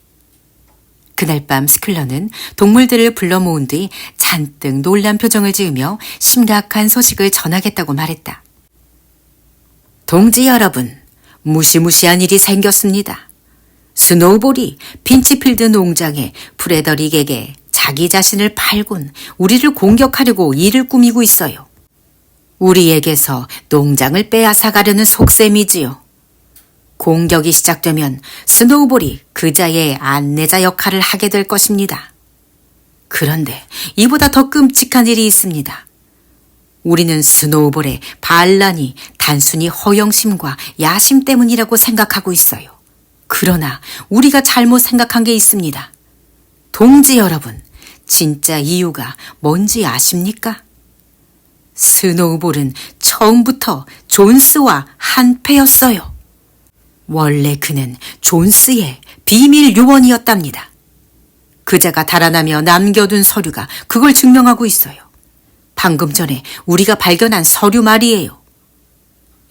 그날 밤 스큘러는 동물들을 불러 모은 뒤 잔뜩 놀란 표정을 지으며 심각한 소식을 전하겠다고 말했다. 동지 여러분, 무시무시한 일이 생겼습니다. 스노우볼이 핀치필드 농장의 프레더릭에게 자기 자신을 팔곤 우리를 공격하려고 일을 꾸미고 있어요. 우리에게서 농장을 빼앗아가려는 속셈이지요. 공격이 시작되면 스노우볼이 그자의 안내자 역할을 하게 될 것입니다. 그런데 이보다 더 끔찍한 일이 있습니다. 우리는 스노우볼의 반란이 단순히 허영심과 야심 때문이라고 생각하고 있어요. 그러나 우리가 잘못 생각한 게 있습니다. 동지 여러분, 진짜 이유가 뭔지 아십니까? 스노우볼은 처음부터 존스와 한패였어요. 원래 그는 존스의 비밀 요원이었답니다. 그자가 달아나며 남겨둔 서류가 그걸 증명하고 있어요. 방금 전에 우리가 발견한 서류 말이에요.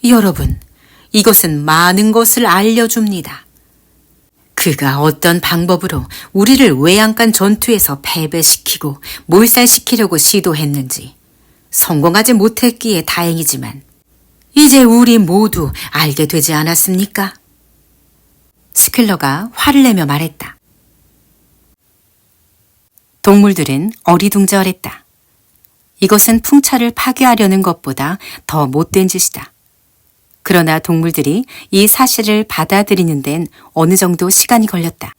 여러분, 이것은 많은 것을 알려줍니다. 그가 어떤 방법으로 우리를 외양간 전투에서 패배시키고 몰살시키려고 시도했는지 성공하지 못했기에 다행이지만 이제 우리 모두 알게 되지 않았습니까? 스큘러가 화를 내며 말했다. 동물들은 어리둥절했다. 이것은 풍차를 파괴하려는 것보다 더 못된 짓이다. 그러나 동물들이 이 사실을 받아들이는 데는 어느 정도 시간이 걸렸다.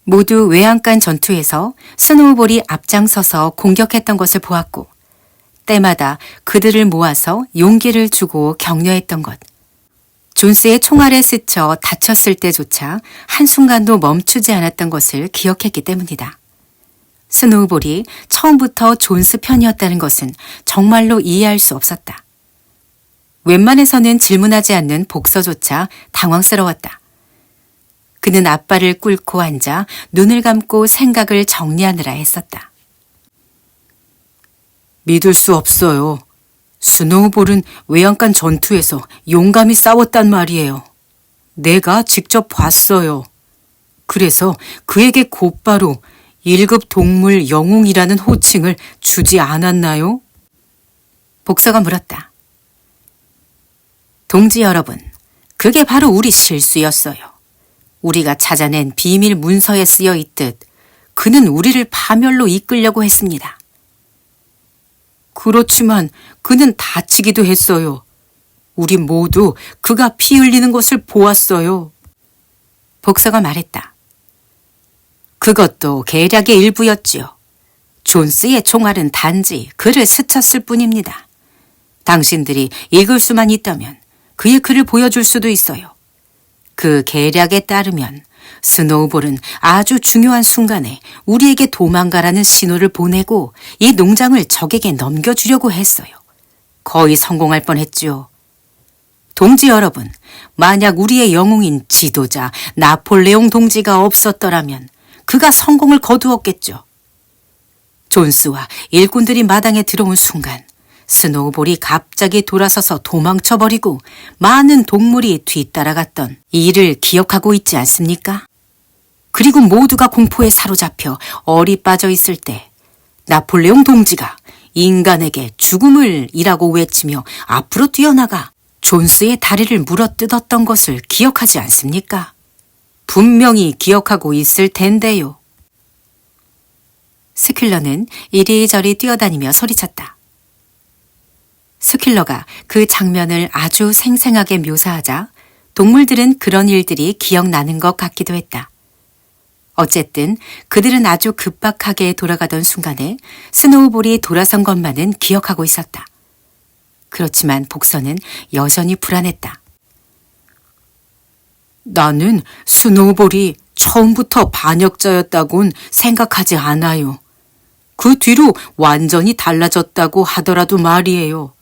모두 외양간 전투에서 스노우볼이 앞장서서 공격했던 것을 보았고 때마다 그들을 모아서 용기를 주고 격려했던 것. 존스의 총알에 스쳐 다쳤을 때조차 한순간도 멈추지 않았던 것을 기억했기 때문이다. 스노우볼이 처음부터 존스 편이었다는 것은 정말로 이해할 수 없었다. 웬만해서는 질문하지 않는 복서조차 당황스러웠다. 그는 앞발을 꿇고 앉아 눈을 감고 생각을 정리하느라 했었다. 믿을 수 없어요. 스노우볼은 외양간 전투에서 용감히 싸웠단 말이에요. 내가 직접 봤어요. 그래서 그에게 곧바로 1급 동물 영웅이라는 호칭을 주지 않았나요? 복서가 물었다. 동지 여러분, 그게 바로 우리 실수였어요. 우리가 찾아낸 비밀 문서에 쓰여 있듯 그는 우리를 파멸로 이끌려고 했습니다. 그렇지만 그는 다치기도 했어요. 우리 모두 그가 피 흘리는 것을 보았어요. 복서가 말했다. 그것도 계략의 일부였지요. 존스의 총알은 단지 그를 스쳤을 뿐입니다. 당신들이 읽을 수만 있다면 그의 글을 보여줄 수도 있어요. 그 계략에 따르면 스노우볼은 아주 중요한 순간에 우리에게 도망가라는 신호를 보내고 이 농장을 적에게 넘겨주려고 했어요. 거의 성공할 뻔했지요. 동지 여러분, 만약 우리의 영웅인 지도자 나폴레옹 동지가 없었더라면 그가 성공을 거두었겠죠. 존스와 일꾼들이 마당에 들어온 순간 스노우볼이 갑자기 돌아서서 도망쳐버리고 많은 동물이 뒤따라갔던 이 일을 기억하고 있지 않습니까? 그리고 모두가 공포에 사로잡혀 얼이 빠져 있을 때 나폴레옹 동지가 인간에게 죽음을 이라고 외치며 앞으로 뛰어나가 존스의 다리를 물어뜯었던 것을 기억하지 않습니까? 분명히 기억하고 있을 텐데요. 스퀼러는 이리저리 뛰어다니며 소리쳤다. 스퀼러가 그 장면을 아주 생생하게 묘사하자 동물들은 그런 일들이 기억나는 것 같기도 했다. 어쨌든 그들은 아주 급박하게 돌아가던 순간에 스노우볼이 돌아선 것만은 기억하고 있었다. 그렇지만 복서는 여전히 불안했다. 나는 스노우볼이 처음부터 반역자였다곤 생각하지 않아요. 그 뒤로 완전히 달라졌다고 하더라도 말이에요.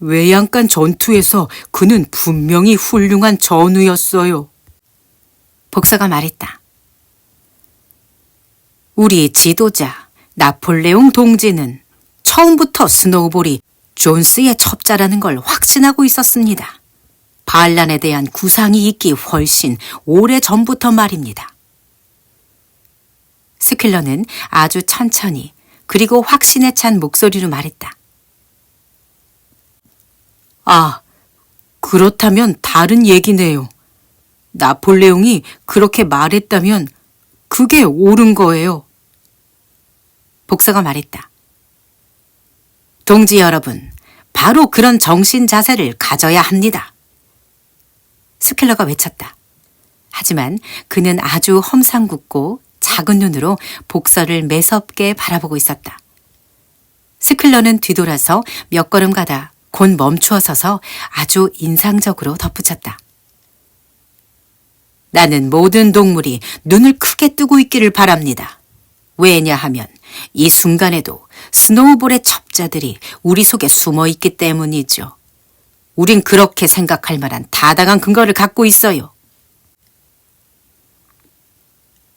외양간 전투에서 그는 분명히 훌륭한 전우였어요. 복서가 말했다. 우리 지도자 나폴레옹 동지는 처음부터 스노우볼이 존스의 첩자라는 걸 확신하고 있었습니다. 반란에 대한 구상이 있기 훨씬 오래전부터 말입니다. 스퀼러는 아주 천천히 그리고 확신에 찬 목소리로 말했다. 아, 그렇다면 다른 얘기네요. 나폴레옹이 그렇게 말했다면 그게 옳은 거예요. 복서가 말했다. 동지 여러분, 바로 그런 정신 자세를 가져야 합니다. 스퀼러가 외쳤다. 하지만 그는 아주 험상궂고 작은 눈으로 복서를 매섭게 바라보고 있었다. 스퀼러는 뒤돌아서 몇 걸음 가다 곧 멈추어 서서 아주 인상적으로 덧붙였다. 나는 모든 동물이 눈을 크게 뜨고 있기를 바랍니다. 왜냐하면 이 순간에도 스노우볼의 첩자들이 우리 속에 숨어 있기 때문이죠. 우린 그렇게 생각할 만한 타당한 근거를 갖고 있어요.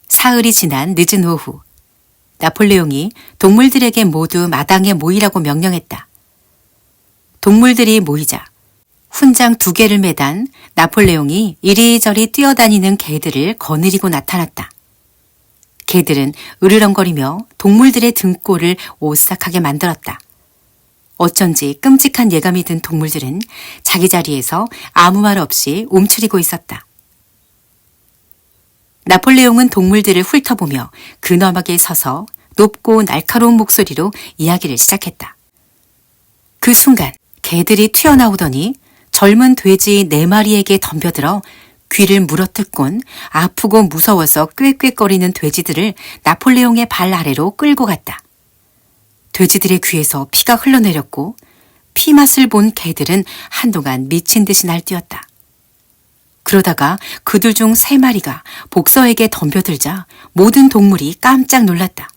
사흘이 지난 늦은 오후, 나폴레옹이 동물들에게 모두 마당에 모이라고 명령했다. 동물들이 모이자 훈장 2개를 매단 나폴레옹이 이리저리 뛰어다니는 개들을 거느리고 나타났다. 개들은 으르렁거리며 동물들의 등골을 오싹하게 만들었다. 어쩐지 끔찍한 예감이 든 동물들은 자기 자리에서 아무 말 없이 움츠리고 있었다. 나폴레옹은 동물들을 훑어보며 근엄하게 서서 높고 날카로운 목소리로 이야기를 시작했다. 그 순간 개들이 튀어나오더니 젊은 돼지 4마리에게 덤벼들어 귀를 물어뜯곤 아프고 무서워서 꾀꾀거리는 돼지들을 나폴레옹의 발 아래로 끌고 갔다. 돼지들의 귀에서 피가 흘러내렸고 피맛을 본 개들은 한동안 미친 듯이 날뛰었다. 그러다가 그들 중 3마리가 복서에게 덤벼들자 모든 동물이 깜짝 놀랐다.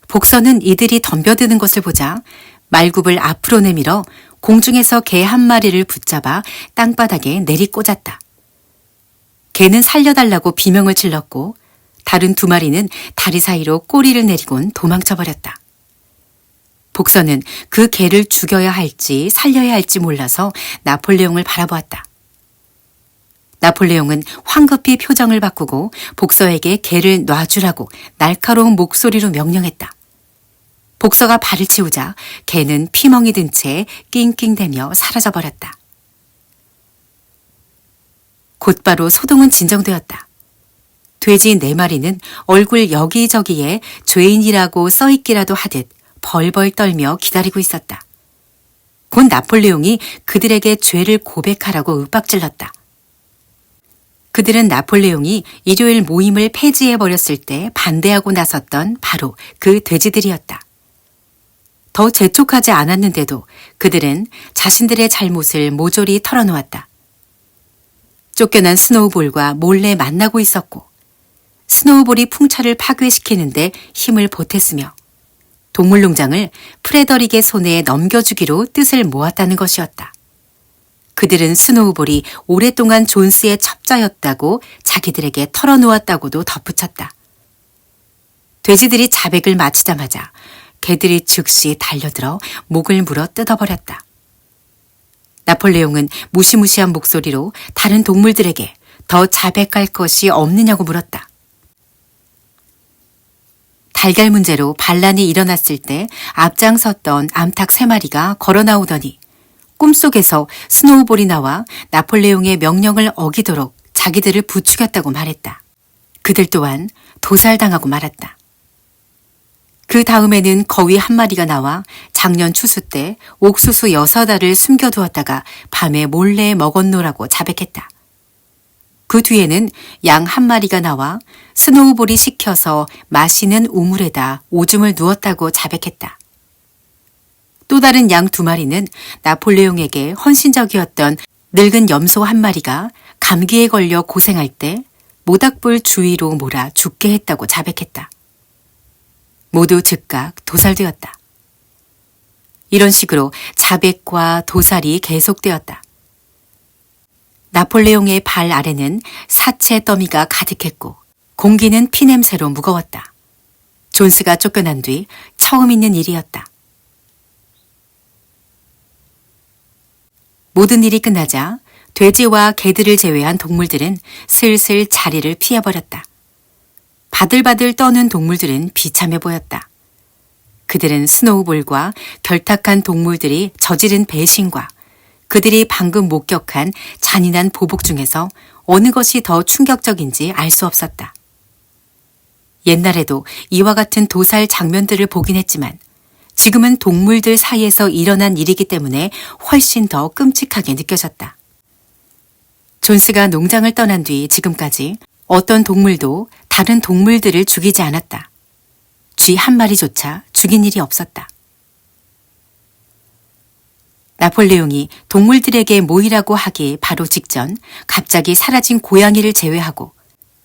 복서는 이들이 덤벼드는 것을 보자 말굽을 앞으로 내밀어 공중에서 개 1마리를 붙잡아 땅바닥에 내리꽂았다. 개는 살려달라고 비명을 질렀고 다른 2마리는 다리 사이로 꼬리를 내리곤 도망쳐버렸다. 복서는 그 개를 죽여야 할지 살려야 할지 몰라서 나폴레옹을 바라보았다. 나폴레옹은 황급히 표정을 바꾸고 복서에게 개를 놔주라고 날카로운 목소리로 명령했다. 복서가 발을 치우자 개는 피멍이 든 채 낑낑대며 사라져버렸다. 곧바로 소동은 진정되었다. 돼지 4마리는 얼굴 여기저기에 죄인이라고 써있기라도 하듯 벌벌 떨며 기다리고 있었다. 곧 나폴레옹이 그들에게 죄를 고백하라고 윽박질렀다. 그들은 나폴레옹이 일요일 모임을 폐지해버렸을 때 반대하고 나섰던 바로 그 돼지들이었다. 더 재촉하지 않았는데도 그들은 자신들의 잘못을 모조리 털어놓았다. 쫓겨난 스노우볼과 몰래 만나고 있었고 스노우볼이 풍차를 파괴시키는데 힘을 보탰으며 동물농장을 프레더릭의 손에 넘겨주기로 뜻을 모았다는 것이었다. 그들은 스노우볼이 오랫동안 존스의 첩자였다고 자기들에게 털어놓았다고도 덧붙였다. 돼지들이 자백을 마치자마자 개들이 즉시 달려들어 목을 물어 뜯어버렸다. 나폴레옹은 무시무시한 목소리로 다른 동물들에게 더 자백할 것이 없느냐고 물었다. 달걀 문제로 반란이 일어났을 때 앞장섰던 암탉 3마리가 걸어 나오더니 꿈속에서 스노우볼이 나와 나폴레옹의 명령을 어기도록 자기들을 부추겼다고 말했다. 그들 또한 도살당하고 말았다. 그 다음에는 거위 1마리가 나와 작년 추수 때 옥수수 6알을 숨겨두었다가 밤에 몰래 먹었노라고 자백했다. 그 뒤에는 양 1마리가 나와 스노우볼이 시켜서 마시는 우물에다 오줌을 누웠다고 자백했다. 또 다른 양 2마리는 나폴레옹에게 헌신적이었던 늙은 염소 1마리가 감기에 걸려 고생할 때 모닥불 주위로 몰아 죽게 했다고 자백했다. 모두 즉각 도살되었다. 이런 식으로 자백과 도살이 계속되었다. 나폴레옹의 발 아래는 사체 더미가 가득했고 공기는 피냄새로 무거웠다. 존스가 쫓겨난 뒤 처음 있는 일이었다. 모든 일이 끝나자 돼지와 개들을 제외한 동물들은 슬슬 자리를 피해버렸다. 바들바들 떠는 동물들은 비참해 보였다. 그들은 스노우볼과 결탁한 동물들이 저지른 배신과 그들이 방금 목격한 잔인한 보복 중에서 어느 것이 더 충격적인지 알 수 없었다. 옛날에도 이와 같은 도살 장면들을 보긴 했지만 지금은 동물들 사이에서 일어난 일이기 때문에 훨씬 더 끔찍하게 느껴졌다. 존스가 농장을 떠난 뒤 지금까지 어떤 동물도 다른 동물들을 죽이지 않았다. 쥐 1마리조차 죽인 일이 없었다. 나폴레옹이 동물들에게 모이라고 하기 바로 직전 갑자기 사라진 고양이를 제외하고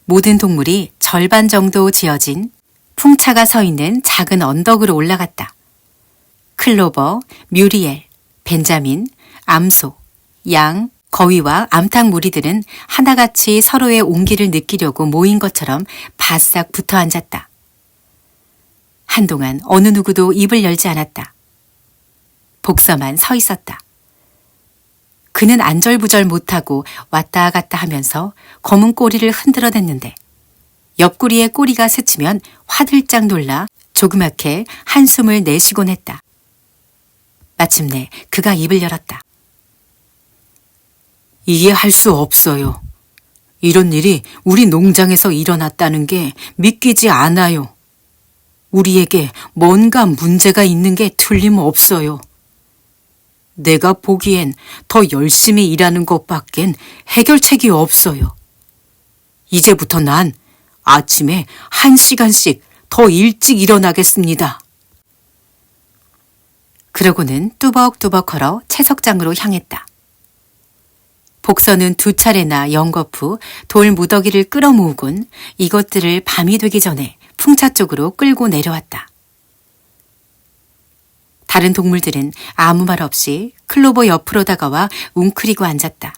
모든 동물이 절반 정도 지어진 풍차가 서 있는 작은 언덕으로 올라갔다. 클로버, 뮤리엘, 벤자민, 암소, 양, 거위와 암탉 무리들은 하나같이 서로의 온기를 느끼려고 모인 것처럼 바싹 붙어 앉았다. 한동안 어느 누구도 입을 열지 않았다. 복서만 서 있었다. 그는 안절부절 못하고 왔다 갔다 하면서 검은 꼬리를 흔들어댔는데 옆구리에 꼬리가 스치면 화들짝 놀라 조그맣게 한숨을 내쉬곤 했다. 마침내 그가 입을 열었다. 이해할 수 없어요. 이런 일이 우리 농장에서 일어났다는 게 믿기지 않아요. 우리에게 뭔가 문제가 있는 게 틀림없어요. 내가 보기엔 더 열심히 일하는 것밖엔 해결책이 없어요. 이제부터 난 아침에 1시간씩 더 일찍 일어나겠습니다. 그러고는 뚜벅뚜벅 걸어 채석장으로 향했다. 복서는 2차례나 연거푸 돌 무더기를 끌어모으곤 이것들을 밤이 되기 전에 풍차 쪽으로 끌고 내려왔다. 다른 동물들은 아무 말 없이 클로버 옆으로 다가와 웅크리고 앉았다.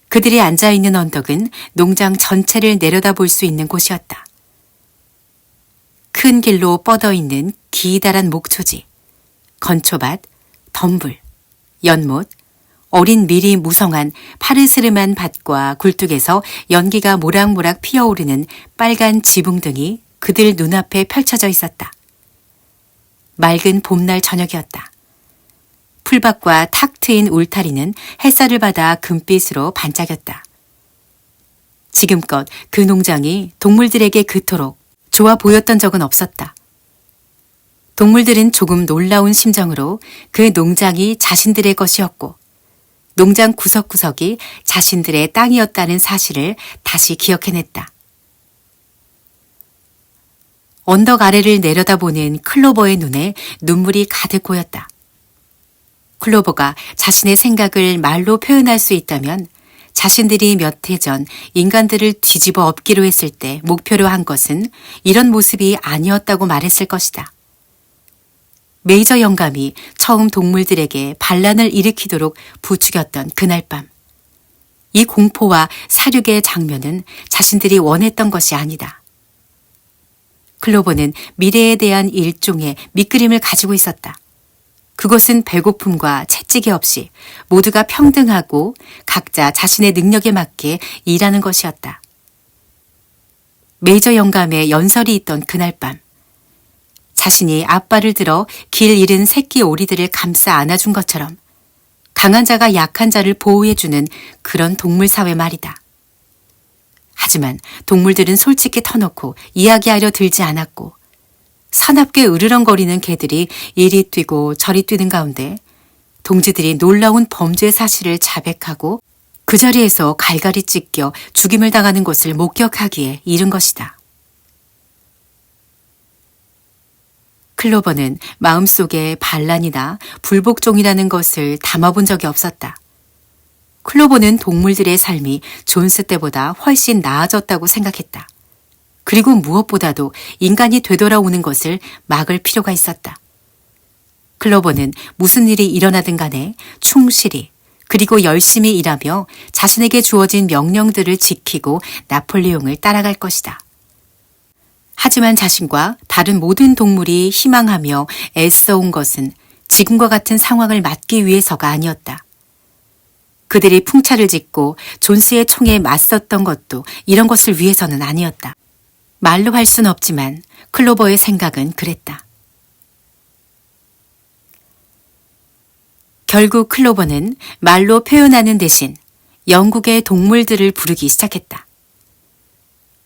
그들이 앉아있는 언덕은 농장 전체를 내려다볼 수 있는 곳이었다. 큰 길로 뻗어있는 기다란 목초지, 건초밭, 덤불, 연못, 어린 밀이 무성한 파르스름한 밭과 굴뚝에서 연기가 모락모락 피어오르는 빨간 지붕 등이 그들 눈앞에 펼쳐져 있었다. 맑은 봄날 저녁이었다. 풀밭과 탁 트인 울타리는 햇살을 받아 금빛으로 반짝였다. 지금껏 그 농장이 동물들에게 그토록 좋아 보였던 적은 없었다. 동물들은 조금 놀라운 심정으로 그 농장이 자신들의 것이었고 농장 구석구석이 자신들의 땅이었다는 사실을 다시 기억해냈다. 언덕 아래를 내려다보는 클로버의 눈에 눈물이 가득 고였다. 클로버가 자신의 생각을 말로 표현할 수 있다면 자신들이 몇 해 전 인간들을 뒤집어 엎기로 했을 때 목표로 한 것은 이런 모습이 아니었다고 말했을 것이다. 메이저 영감이 처음 동물들에게 반란을 일으키도록 부추겼던 그날 밤. 이 공포와 사륙의 장면은 자신들이 원했던 것이 아니다. 클로버는 미래에 대한 일종의 밑그림을 가지고 있었다. 그것은 배고픔과 채찍이 없이 모두가 평등하고 각자 자신의 능력에 맞게 일하는 것이었다. 메이저 영감의 연설이 있던 그날 밤, 자신이 앞발을 들어 길 잃은 새끼 오리들을 감싸 안아준 것처럼 강한 자가 약한 자를 보호해주는 그런 동물 사회 말이다. 하지만 동물들은 솔직히 터놓고 이야기하려 들지 않았고 사납게 으르렁거리는 개들이 이리 뛰고 저리 뛰는 가운데 동지들이 놀라운 범죄 사실을 자백하고 그 자리에서 갈갈이 찢겨 죽임을 당하는 것을 목격하기에 이른 것이다. 클로버는 마음속에 반란이나 불복종이라는 것을 담아본 적이 없었다. 클로버는 동물들의 삶이 존스 때보다 훨씬 나아졌다고 생각했다. 그리고 무엇보다도 인간이 되돌아오는 것을 막을 필요가 있었다. 클로버는 무슨 일이 일어나든 간에 충실히 그리고 열심히 일하며 자신에게 주어진 명령들을 지키고 나폴레옹을 따라갈 것이다. 하지만 자신과 다른 모든 동물이 희망하며 애써온 것은 지금과 같은 상황을 막기 위해서가 아니었다. 그들이 풍차를 짓고 존스의 총에 맞섰던 것도 이런 것을 위해서는 아니었다. 말로 할 순 없지만 클로버의 생각은 그랬다. 결국 클로버는 말로 표현하는 대신 영국의 동물들을 부르기 시작했다.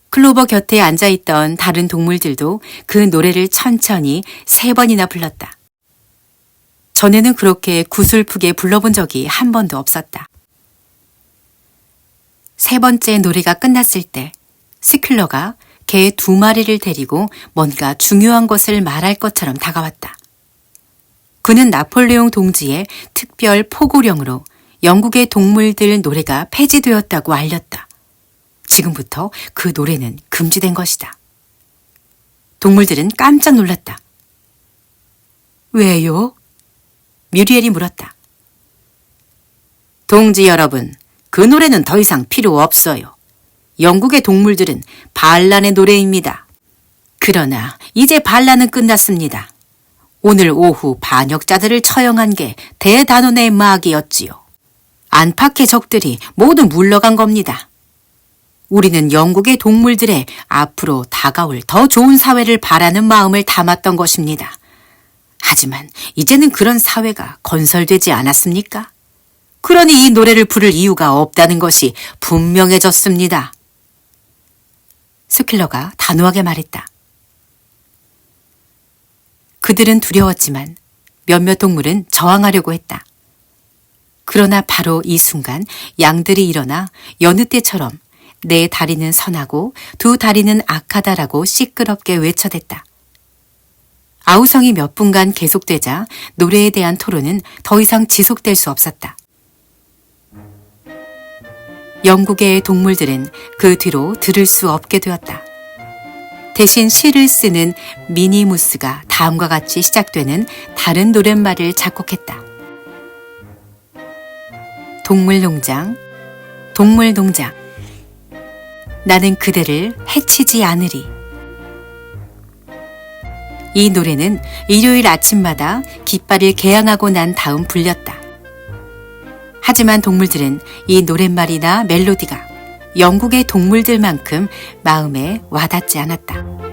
클로버 곁에 앉아있던 다른 동물들도 그 노래를 천천히 3번이나 불렀다. 전에는 그렇게 구슬프게 불러본 적이 한 번도 없었다. 3번째 노래가 끝났을 때 스큘러가 개 2마리를 데리고 뭔가 중요한 것을 말할 것처럼 다가왔다. 그는 나폴레옹 동지의 특별 포고령으로 영국의 동물들 노래가 폐지되었다고 알렸다. 지금부터 그 노래는 금지된 것이다. 동물들은 깜짝 놀랐다. 왜요? 뮤리엘이 물었다. 동지 여러분, 그 노래는 더 이상 필요 없어요. 영국의 동물들은 반란의 노래입니다. 그러나 이제 반란은 끝났습니다. 오늘 오후 반역자들을 처형한 게 대단원의 마귀였지요. 안팎의 적들이 모두 물러간 겁니다. 우리는 영국의 동물들의 앞으로 다가올 더 좋은 사회를 바라는 마음을 담았던 것입니다. 하지만 이제는 그런 사회가 건설되지 않았습니까? 그러니 이 노래를 부를 이유가 없다는 것이 분명해졌습니다. 스큘러가 단호하게 말했다. 그들은 두려웠지만 몇몇 동물은 저항하려고 했다. 그러나 바로 이 순간 양들이 일어나 여느 때처럼 내 다리는 선하고 두 다리는 악하다라고 시끄럽게 외쳐댔다. 아우성이 몇 분간 계속되자 노래에 대한 토론은 더 이상 지속될 수 없었다. 영국의 동물들은 그 뒤로 들을 수 없게 되었다. 대신 시를 쓰는 미니무스가 다음과 같이 시작되는 다른 노랫말을 작곡했다. 동물농장, 동물농장. 나는 그대를 해치지 않으리. 이 노래는 일요일 아침마다 깃발을 개양하고 난 다음 불렸다. 하지만 동물들은 이 노랫말이나 멜로디가 영국의 동물들만큼 마음에 와닿지 않았다.